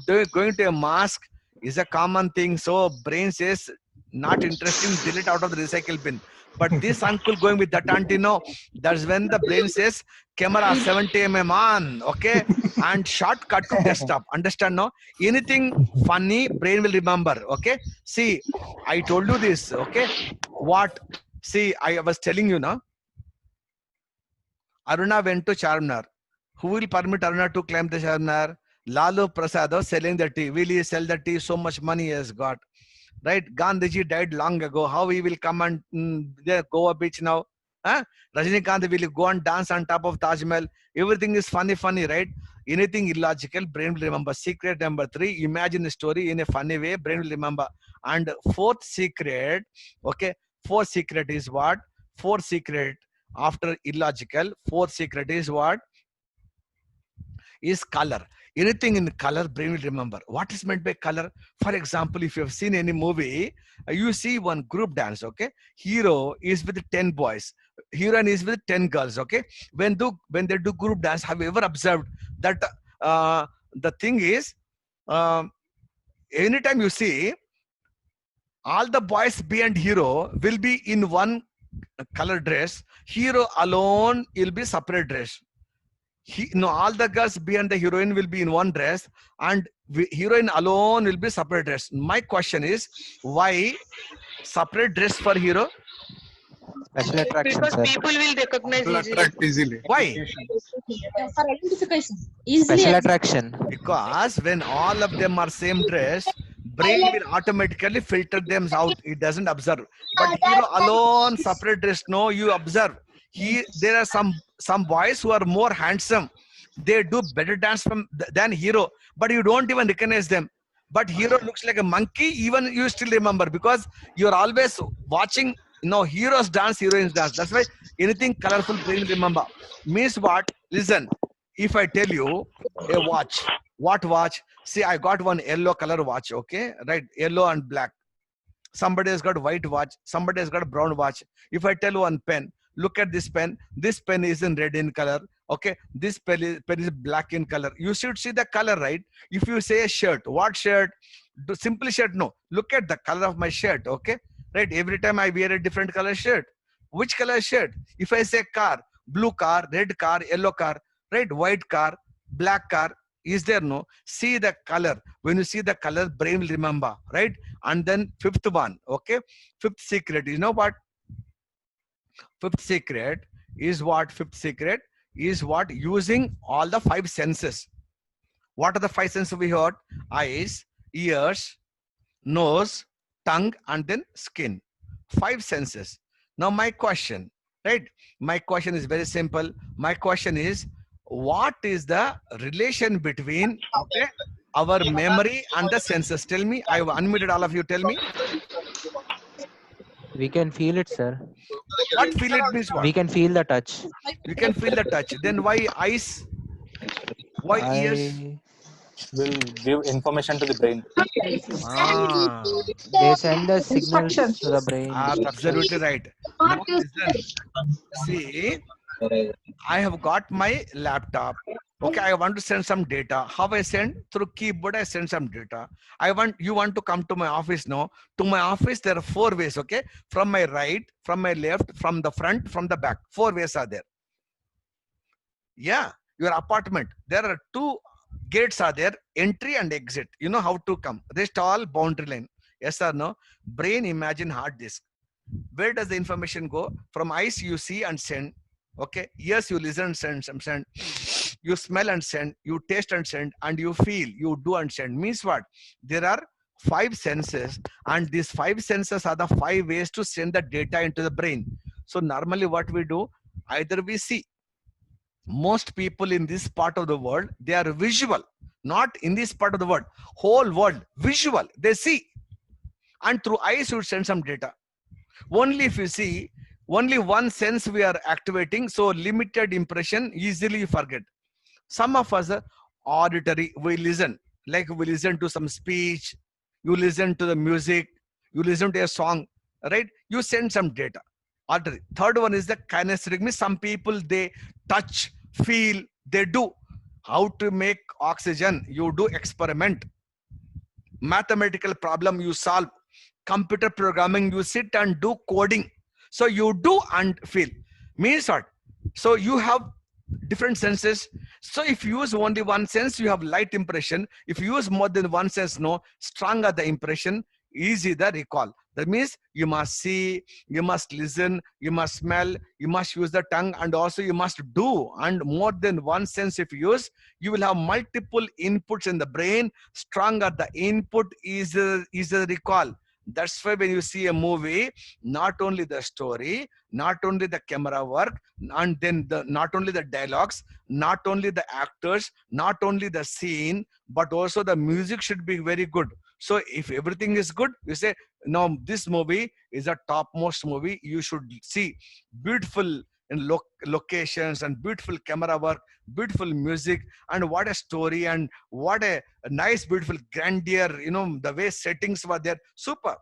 going to a mosque is a common thing. So brain says not interesting, delete out of the recycle bin. But this uncle going with that auntie, no, that's when the brain says camera 70 mm on, okay, and shortcut to desktop. Understand? No, anything funny, brain will remember. Okay, see, I told you this. Okay, what? See, I was telling you now. Aruna went to Charminar. Who will permit Aruna to climb the Charminar? Lalu Prasad was selling the tea. Will he sell the tea? So much money he has got. Right? Gandhiji died long ago. How he will come and there Goa beach now? Huh? Rajinikanth will go and dance on top of Taj Mahal. Everything is funny, right? Anything illogical, brain will remember. Secret number 3, imagine a story in a funny way, brain will remember. And fourth secret, okay, fourth secret is what? Fourth secret after illogical, fourth secret is what? Is color. Anything in color, brain will remember. What is meant by color? For example, if you have seen any movie, you see one group dance, okay? Hero is with 10 boys. Heroine is with 10 girls, okay? When they do group dance, have you ever observed that the thing is, anytime you see, all the boys behind hero will be in one color dress. Hero alone will be separate dress. All the girls behind the heroine will be in one dress and heroine alone will be separate dress. My question is, why separate dress for hero? Special attraction, Because sir. people will recognize easily. Why? For identification. Special attraction. Because when all of them are same dress, brain will automatically filter them out. It doesn't observe. But hero alone, separate dress, no, you observe. There are some boys who are more handsome. They do better dance than hero, but you don't even recognize them. But hero looks like a monkey, even you still remember because you're always watching. Heroes dance, heroines dance. That's why anything colorful, brain remember. Means what? Listen, if I tell you a watch, what watch? See, I got one yellow color watch, okay? Right, yellow and black. Somebody has got white watch. Somebody has got a brown watch. If I tell one pen, look at this pen. This pen is in red in color. Okay, this pen is black in color. You should see the color, right? If you say a shirt, what shirt? Simply shirt, no. Look at the color of my shirt, okay? right? Every time I wear a different color shirt. Which color shirt? If I say car, blue car, red car, yellow car, right? White car, black car, is there? No? See the color. When you see the color, brain will remember, right? And then fifth one, okay? Fifth secret, you know what? Fifth secret is what? Fifth secret is what? Using all the five senses. What are the five senses we heard? Eyes, ears, nose, tongue, and then skin. Five senses. Now my question, right? My question is very simple. My question is, what is the relation between, okay, our memory and the senses? Tell me. I have unmuted all of you. Tell me. We can feel it, sir. What feel it means what? We can feel the touch. You can feel the touch. Then why eyes? Why ears? Will give information to the brain. Ah, They send the signals to the brain. absolutely right. Now listen. See, I have got my laptop. Okay, I want to send some data. How I send? Through keyboard, I send some data. You want to come to my office now. To my office, there are 4 ways, okay? From my right, from my left, from the front, from the back. 4 ways are there. Yeah, your apartment. There are 2 gates are there, entry and exit. You know how to come. Rest all boundary line. Yes or no? Brain, imagine hard disk. Where does the information go? From eyes, you see and send. Okay, yes, you listen and send. You smell and send, you taste and send, and you feel, you do and send. Means what? There are 5 senses, and these 5 senses are the 5 ways to send the data into the brain. So normally what we do, either we see. Most people in this part of the world, they are visual. Not in this part of the world, whole world, visual, they see. And through eyes, you send some data. Only if you see, only one sense we are activating, so limited impression, easily you forget. Some of us are auditory, we listen, like we listen to some speech, you listen to the music, you listen to a song, right? You send some data. Auditory. Third one is the kinesthetic, means some people, they touch, feel, they do. How to make oxygen, you do experiment. Mathematical problem, you solve. Computer programming, you sit and do coding. So you do and feel. Means what? So you have different senses. So if you use only one sense, you have light impression. If you use more than one sense, no, stronger the impression, easy the recall. That means you must see, you must listen, you must smell, you must use the tongue, and also you must do. And more than one sense if you use, you will have multiple inputs in the brain. Stronger the input is the recall. That's why when you see a movie, not only the story, not only the camera work, and then not only the dialogues, not only the actors, not only the scene, but also the music should be very good. So if everything is good, you say, no, this movie is a topmost movie. You should see beautiful in locations and beautiful camera work, beautiful music, and what a story, and what a nice, beautiful grandeur, you know, the way settings were there. Super.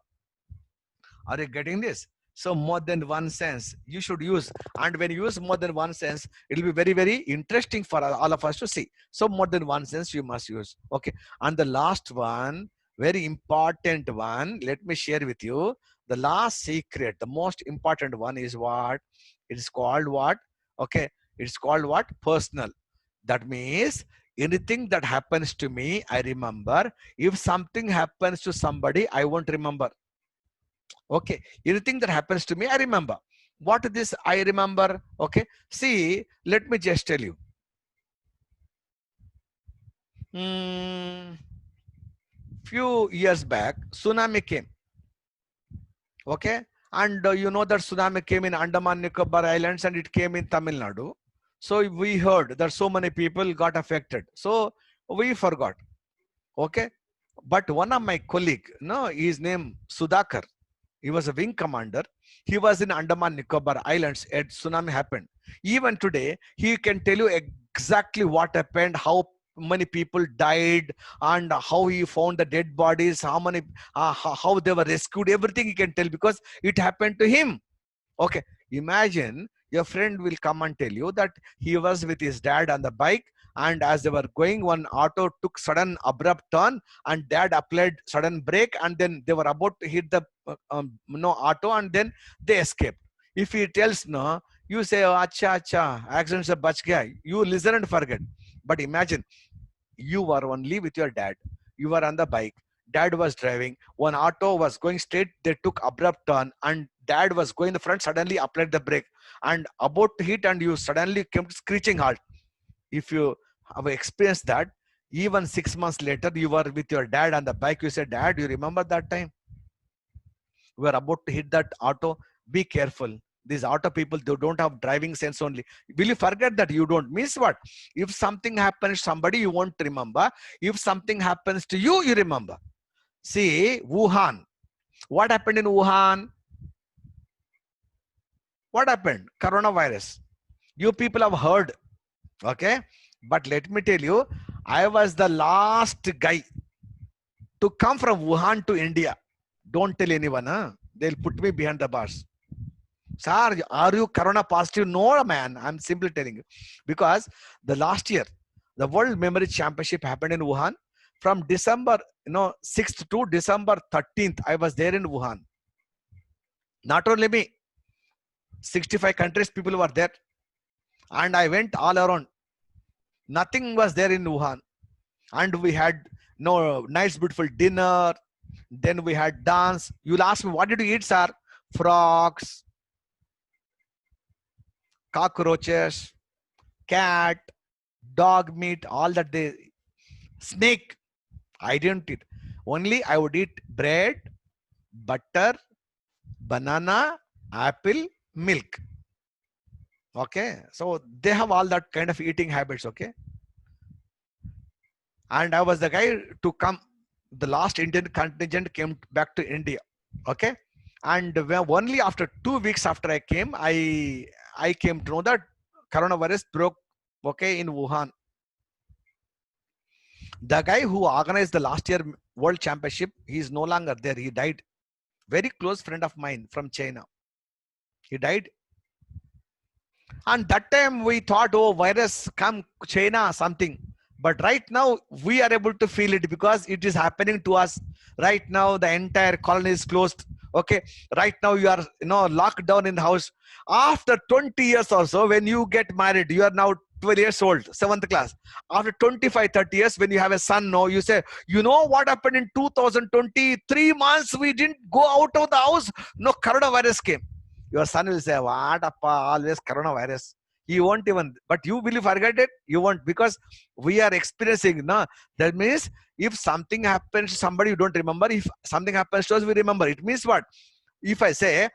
Are you getting this? So more than one sense you should use. And when you use more than one sense, it will be very, very interesting for all of us to see. So more than one sense you must use. Okay. And the last one, very important one, let me share with you. The last secret, the most important one is what? It is called what? Okay. It's called what? Personal. That means anything that happens to me, I remember. If something happens to somebody, I won't remember. Okay. Anything that happens to me, I remember. What is this I remember? Okay. See, let me just tell you. Few years back, tsunami came. Okay. And you know that tsunami came in Andaman Nicobar Islands and it came in Tamil Nadu. So we heard that so many people got affected. So we forgot. Okay. But one of my colleague, no, his name Sudhakar. He was a wing commander. He was in Andaman Nicobar Islands at tsunami happened. Even today, he can tell you exactly what happened, how many people died, and how he found the dead bodies, how they were rescued. Everything he can tell because it happened to him. Okay, imagine your friend will come and tell you that he was with his dad on the bike and as they were going, one auto took sudden abrupt turn, and dad applied sudden brake, and then they were about to hit the auto, and then they escaped. If he tells no, you say, oh, acha acha, accident se bach gaya. You listen and forget. But imagine, you were only with your dad. You were on the bike. Dad was driving. One auto was going straight. They took abrupt turn, and dad was going in the front. Suddenly applied the brake, and about to hit, and you suddenly came to screeching halt. If you have experienced that, even 6 months later, you were with your dad on the bike. You said, Dad, you remember that time? We were about to hit that auto. Be careful. These auto people, they don't have driving sense only. Will you forget that? You don't. Means what? If something happens to somebody, you won't remember. If something happens to you, you remember. See, Wuhan. What happened in Wuhan? What happened? Coronavirus. You people have heard. Okay. But let me tell you, I was the last guy to come from Wuhan to India. Don't tell anyone. Huh? They'll put me behind the bars. Sir, are you corona positive? No, man. I'm simply telling you. Because the last year, the World Memory Championship happened in Wuhan. From December 6th to December 13th, I was there in Wuhan. Not only me, 65 countries people were there. And I went all around. Nothing was there in Wuhan. And we had nice beautiful dinner. Then we had dance. You'll ask me, what did you eat, sir? Frogs, cockroaches, cat, dog meat, all that they, snake. I didn't eat. Only I would eat bread, butter, banana, apple, milk. Okay. So they have all that kind of eating habits. Okay. And I was the guy to come. The last Indian contingent came back to India. Okay. And only after 2 weeks after I came, I came to know that coronavirus broke, okay, in Wuhan. The guy who organized the last year World Championship, he is no longer there. He died. Very close friend of mine from China. He died. And that time we thought, oh, virus come China something. But right now we are able to feel it because it is happening to us. Right now the entire colony is closed. Okay. Right now you are locked down in the house. After 20 years or so, when you get married, you are now 12 years old, 7th class. After 25, 30 years, when you have a son, you say, you know what happened in 2020? 3 months we didn't go out of the house. No, coronavirus came. Your son will say, what appa, always coronavirus. He won't even, but you will forget it? You won't, because we are experiencing. No? That means if something happens to somebody, you don't remember. If something happens to us, we remember. It means what? If I say,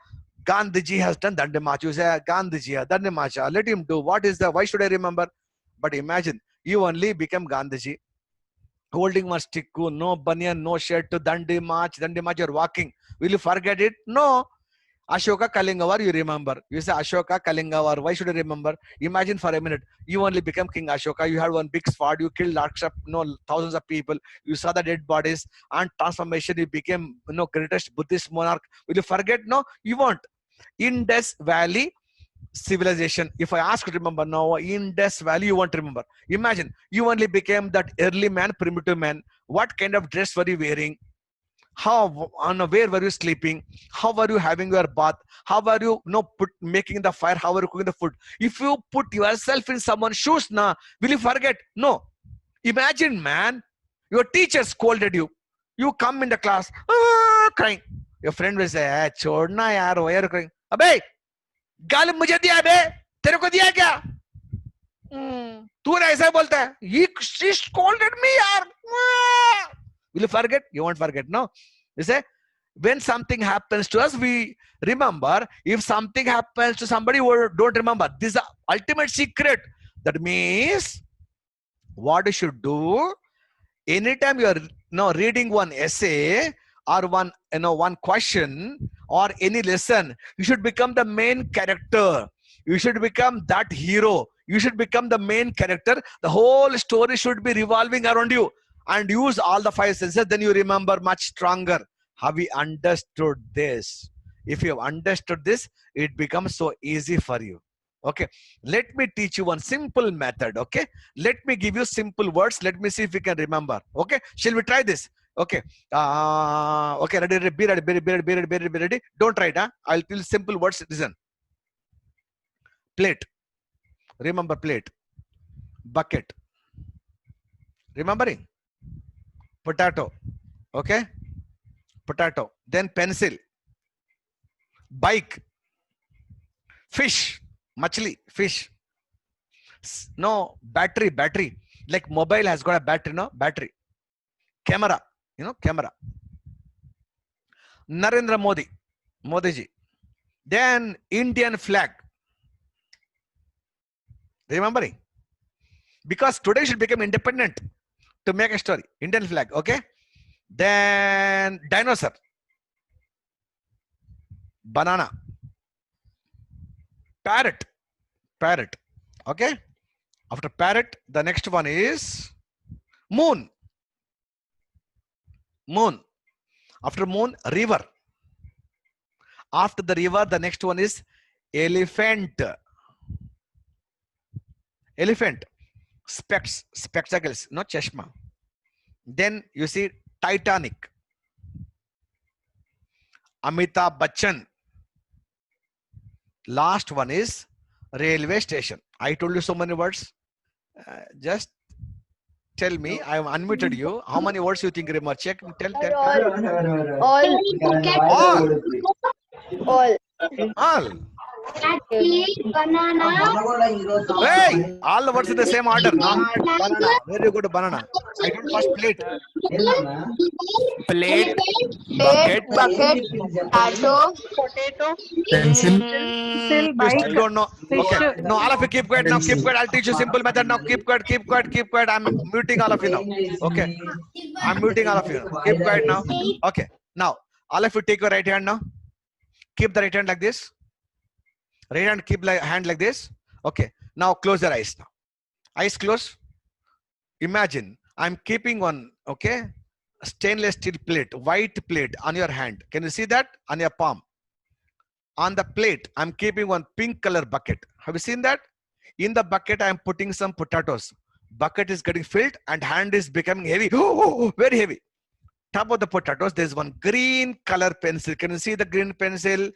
Gandhiji has done Dandi March, you say, Gandhiji, Dandi March, let him do. What is the, why should I remember? But imagine, you only become Gandhiji. Holding one stick, no banyan, no shirt, to Dandi March, you're walking. Will you forget it? No. Ashoka Kalingawar, you remember. You say Ashoka Kalingawar. Why should I remember? Imagine for a minute. You only become King Ashoka. You had one big sword. You killed thousands of people. You saw the dead bodies. And transformation, you became greatest Buddhist monarch. Will you forget? No, you won't. Indus Valley civilization. If I ask you to remember now, Indus Valley, you won't remember. Imagine, you only became that early man, primitive man. What kind of dress were you wearing? How, where were you sleeping? How were you having your bath? How were you making the fire? How were you cooking the food? If you put yourself in someone's shoes, will you forget? No. Imagine, man, your teacher scolded you. You come in the class, crying. Your friend will say, "Chodna yaar, why are you crying? Abey, गाली मुझे दिया बे, तेरे को दिया क्या? तू ऐसा बोलता है? She scolded me, yaar. Will you forget? You won't forget, no? You say, when something happens to us, we remember. If something happens to somebody, we don't remember. This is the ultimate secret. That means, what you should do, anytime you are reading one essay or one question or any lesson, you should become the main character. You should become that hero. You should become the main character. The whole story should be revolving around you. And use all the 5 senses, then you remember much stronger. Have we understood this? If you have understood this, it becomes so easy for you. Okay, let me teach you one simple method. Okay, let me give you simple words. Let me see if we can remember. Okay, shall we try this? Okay, okay, ready, be ready, be ready. Don't try it, huh? I'll tell you simple words. Listen. Plate. Remember plate. Bucket. Remembering? Potato. Okay, potato. Then pencil. Bike. Fish. Machli, fish. No, battery. Like mobile has got a battery, no? Battery. Camera, you know, camera. Narendra Modi, Modiji. Then Indian flag. Remembering? Because today should become independent to make a story. Indian flag, okay? Then dinosaur. Banana. Parrot. Okay. After parrot, the next one is moon. After moon, river. After the river, the next one is elephant. Spectacles, not chashma. Then you see Titanic. Amitabh Bachchan. Last one is railway station. I told you so many words. Just tell me. I have unmuted you. How many words you think, Rima? Check. Tell. All. Banana. Hey, all the words in the same order. Not banana. Very good, banana. I don't first plate. Plate, bucket, Potato. Pencil. You still don't know. Okay. No, all of you keep quiet now. Keep quiet. I'll teach you simple method now. Keep quiet. I'm muting all of you now. Okay. I'm muting all of you. Keep quiet now. Okay. Now, all of you take your right hand now. Keep the right hand like this. Right hand, keep hand like this. Okay. Now close your eyes now. Eyes closed. Imagine I'm keeping one, okay, stainless steel plate, white plate on your hand. Can you see that? On your palm. On the plate, I'm keeping one pink color bucket. Have you seen that? In the bucket, I'm putting some potatoes. Bucket is getting filled and hand is becoming heavy. Oh, very heavy. Top of the potatoes, there's one green color pencil. Can you see the green pencil?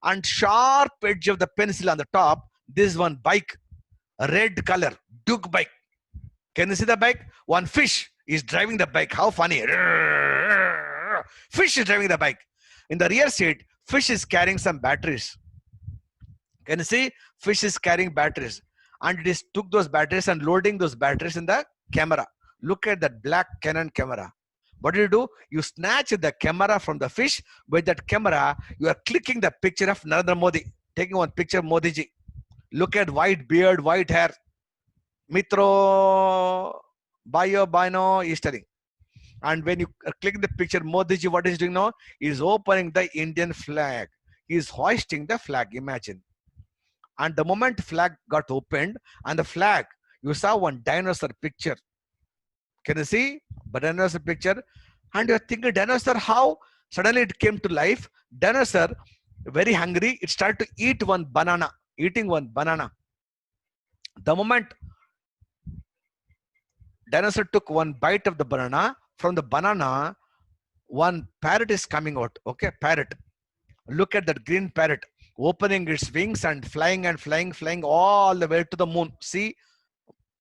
And sharp edge of the pencil on the top, this one bike, red color, Duke bike. Can you see the bike? One fish is driving the bike. How funny. Fish is driving the bike. In the rear seat, fish is carrying some batteries. Can you see? Fish is carrying batteries. And it is took those batteries and loading those batteries in the camera. Look at that black Canon camera. What do? You snatch the camera from the fish. With that camera, you are clicking the picture of Narendra Modi. Taking one picture of Modi ji. Look at white beard, white hair. Mitro, Bayo, Bino is telling. And when you click the picture, Modi ji, what is doing now? He is opening the Indian flag. He is hoisting the flag, imagine. And the moment flag got opened, and the flag, you saw one dinosaur picture. Can you see? But dinosaur picture. And you're thinking, dinosaur, how? Suddenly it came to life. Dinosaur, very hungry, it started to eat one banana. Eating one banana. The moment dinosaur took one bite of the banana, from the banana, one parrot is coming out. Okay, parrot. Look at that green parrot. Opening its wings and flying all the way to the moon. See,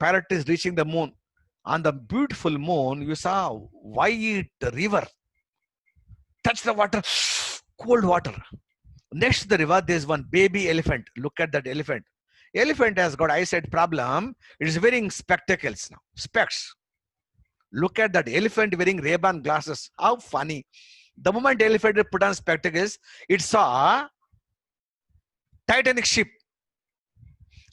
parrot is reaching the moon. On the beautiful moon, you saw white river. Touch the water, cold water. Next to the river, there's one baby elephant. Look at that elephant. Elephant has got eyesight problem. It is wearing spectacles now. Specs. Look at that elephant wearing Ray-Ban glasses. How funny. The moment elephant put on spectacles, it saw Titanic ship.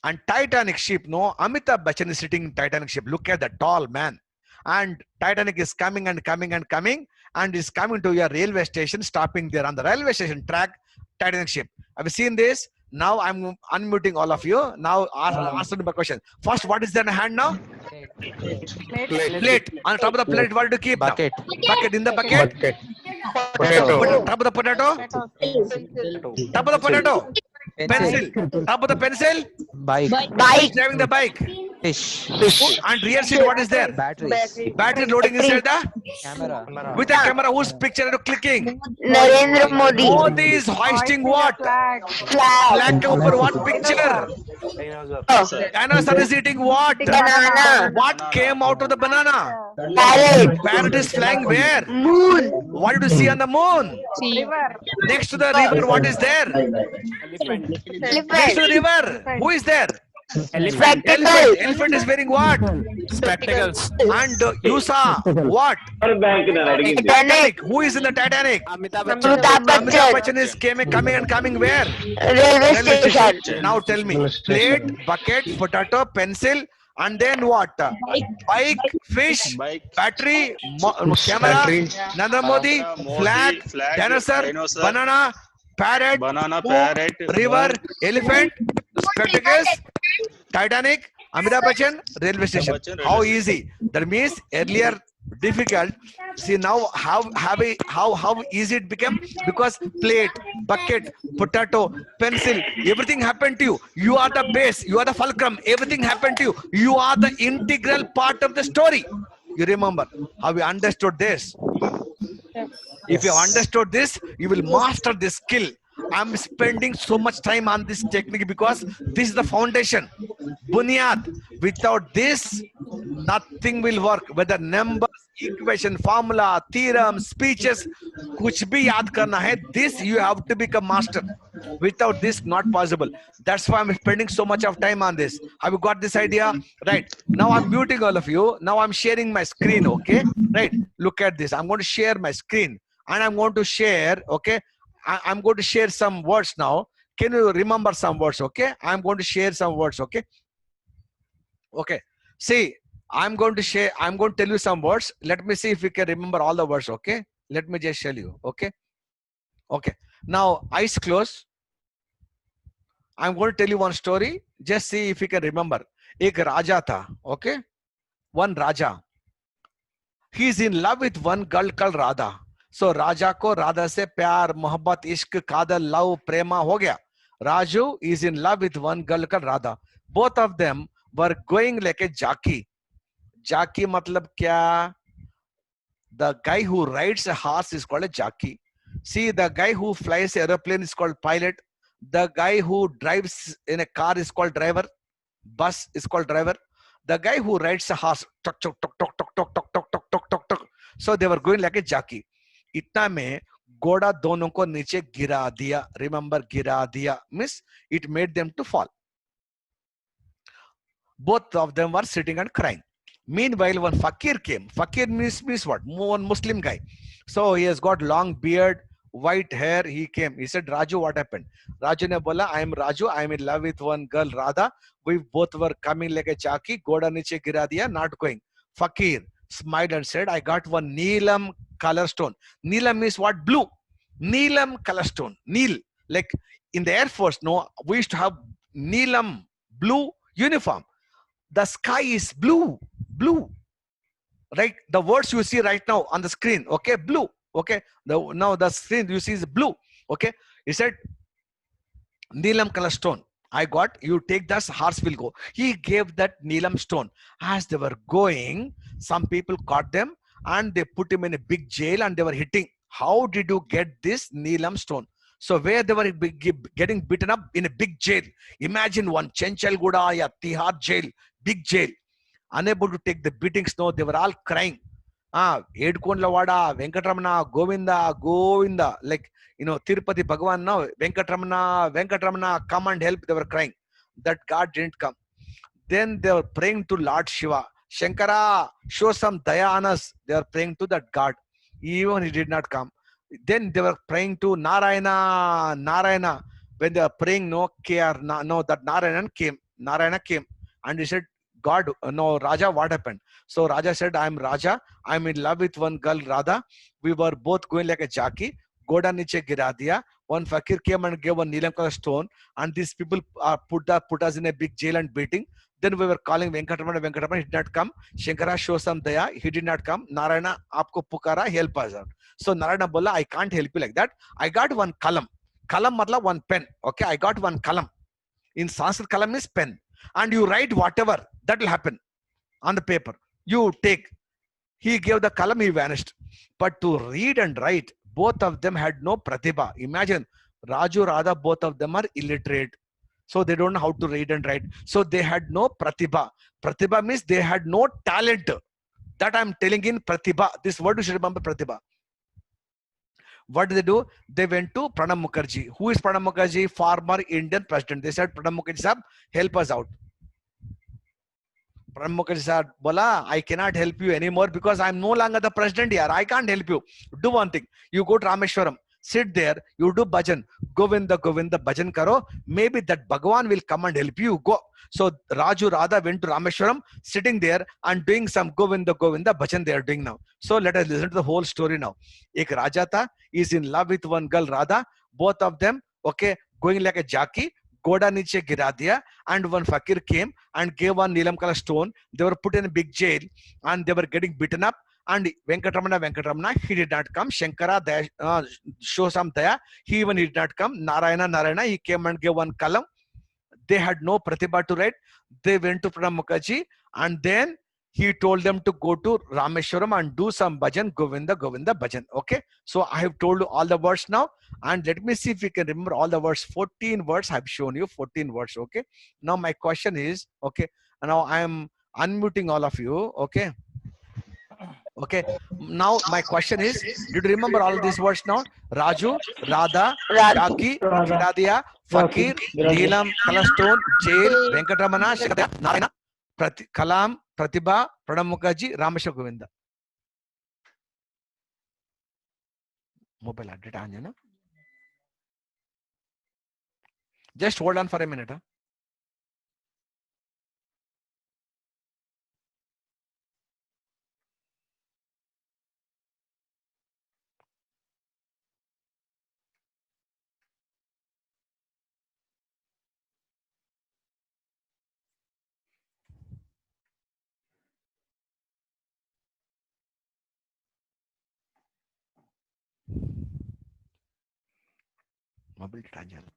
And Titanic ship, no, Amitabh Bachchan is sitting in Titanic ship. Look at that tall man. And Titanic is coming and coming and is coming to your railway station, stopping there on the railway station track, Titanic ship. Have you seen this? Now I'm unmuting all of you. Now answer my question. First, what is there in the hand now? Plate. On top of the plate, what do you keep Bucket. now? Bucket. In the bucket? Potato. Top of the potato? Top of the potato? Pencil. Top of the pencil. Bike. Who is driving the bike? Fish. And rear seat, what is there? Batteries. Battery loading inside the Camera. with the camera. Whose picture are you clicking? Narendra Modi. Modi is hoisting what? Flag. Flag ke upar what picture? Dinosaur is eating what? Banana. What came out of the banana? Parrot. Parrot is flying where? Moon. What did you see on the moon? Next to the river, what is there? Next to the river, who is there? Spectacle. Elephant is wearing what? Spectacles. And you saw what? Titanic. Who is in the Titanic? Amitabh Amitabh Amitabh Bachchan. Bachchan is coming where? Railway Railway station. station. Now tell me, plate, bucket, potato, pencil, and then what? Bike, fish, battery, camera, Narendra Modi, flag, dinosaur, banana, parrot, river, elephant, spectacles, Titanic, Amitabh Bachchan, railway station. How easy? That means earlier difficult. See now how easy it became, because plate, bucket, potato, pencil, everything happened to you. You are the base, you are the fulcrum, everything happened to you. You are the integral part of the story. You remember how we understood this? If you understood this, you will master this skill. I'm spending so much time on this technique because this is the foundation, bunyad. Without this, nothing will work. Whether numbers, equation, formula, theorem, speeches, kuch bhi yaad karna hai, this you have to become master. Without this, not possible. That's why I'm spending so much of time on this. Have you got this idea? Right. Now I'm muting all of you. Now I'm sharing my screen. Okay. Right. Look at this. I'm going to share my screen, and I'm going to share. Okay. I'm going to share some words now. Can you remember some words? Okay. I'm going to share some words. Okay. Okay. See, I'm going to tell you some words. Let me see if you can remember all the words. Okay. Let me just tell you. Okay. Okay. Now eyes closed. I'm going to tell you one story. Just see if you can remember. Ek Raja tha. Okay. One Raja. He's in love with one girl called Radha. So राजा को राधा से प्यार मोहब्बत इश्क कादल love प्रेमा हो गया. Raju is in love with one girl called Radha. Both of them were going like a jockey. Jockey matlab kya? The guy who rides a horse is called a jockey. See, the guy who flies an aeroplane is called pilot. The guy who drives in a car is called driver. Bus is called driver. The guy who rides a horse, tuk tuk tuk tuk tuk tuk tuk tuk tuk tuk tuk tuk. So they were going like a jockey. इतना में घोड़ा दोनों को नीचे गिरा दिया. Remember, गिरा दिया means it made them to fall. Both of them were sitting and crying. Meanwhile, one fakir came. Fakir means what? One Muslim guy. So he has got long beard, white hair. He came. He said, Raju, what happened? Raju ne bola, I am Raju. I am in love with one girl, Radha. We both were coming like a jockey. Goda niche gira diya, not going. Fakir smiled and said, I got one Neelam color stone. Neelam means what? Blue. Neelam color stone. Neel. Like in the Air Force, no, we used to have Neelam blue uniform. The sky is blue. Blue. Right? The words you see right now on the screen. Okay. Blue. Okay. Now the screen you see is blue. Okay. He said, Neelam color stone. I got, you take this, horse will go. He gave that Neelam stone. As they were going, some people caught them and they put him in a big jail and they were hitting. How did you get this Neelam stone? So where they were getting beaten up in a big jail. Imagine one Chenchalguda ya Tihar jail, big jail. Unable to take the beatings. No, they were all crying. Edkondlawada, Venkatramana, Govinda, Govinda. Like, you know, Tirupati Bhagavan, no, Venkatramana, come and help. They were crying. That God didn't come. Then they were praying to Lord Shiva. Shankara, show some daya on us. They were praying to that God. Even he did not come. Then they were praying to Narayana. When they were praying, that Narayana came. And he said, God, no, Raja, what happened? So Raja said, I am Raja. I am in love with one girl, Radha. We were both going like a jockey. Goda niche gira diya. One fakir came and gave one Neelam color stone. And these people put us in a big jail and beating. Then we were calling Venkatramana. Venkatramana, he did not come. Shankara, show some daya. He did not come. Narayana, aapko pukara, help us out. So Narayana bola, I can't help you like that. I got one kalam. Kalam matla one pen. Okay, I got one kalam. In Sanskrit, kalam is pen. And you write whatever, that will happen on the paper. You take. He gave the kalam, he vanished. But to read and write, both of them had no pratibha. Imagine, Raju, Radha, both of them are illiterate. So they don't know how to read and write. So they had no pratibha. Pratibha means they had no talent. That I'm telling in pratibha. This word you should remember, pratibha. What did they do? They went to Pranab Mukherjee. Who is Pranab Mukherjee? Former Indian president. They said, Pranab Mukherjee sahab, help us out. Pranab Mukherjee said, Bola, I cannot help you anymore because I'm no longer the president here. I can't help you. Do one thing. You go to Rameshwaram. Sit there. You do bhajan. Govinda, Govinda, bhajan karo. Maybe that Bhagwan will come and help you. Go. So Raju, Radha went to Rameshwaram, sitting there and doing some Govinda, Govinda bhajan they are doing now. So let us listen to the whole story now. Ek Raja tha, is in love with one girl, Radha. Both of them, okay, going like a jockey. Goda niche gira diya, and one fakir came and gave one Neelam color stone. They were put in a big jail and they were getting beaten up. And Venkatramana, he did not come. Shankara, show some daya. He even did not come. Narayana, he came and gave one kalam. They had no pratibha to write. They went to Pranab Mukherjee and then he told them to go to Rameshwaram and do some bhajan, Govinda, Govinda bhajan. Okay. So I have told you all the words now. And let me see if you can remember all the words. 14 words I have shown you. 14 words. Okay. Now my question is, okay. Now I am unmuting all of you. Okay. Okay. Now my question is, did you remember all these words now? Raju, Radha, Jaki, Giradia, Fakir, Neelam, Kalastone, Jail, Venkatramana, Shakadaya, Narayana, Kalam, Pratibha, Pranab Mukherjee, Rameshwar Govinda. Mobile update Anjana. Just hold on for a minute. Huh? Mobile Anjana.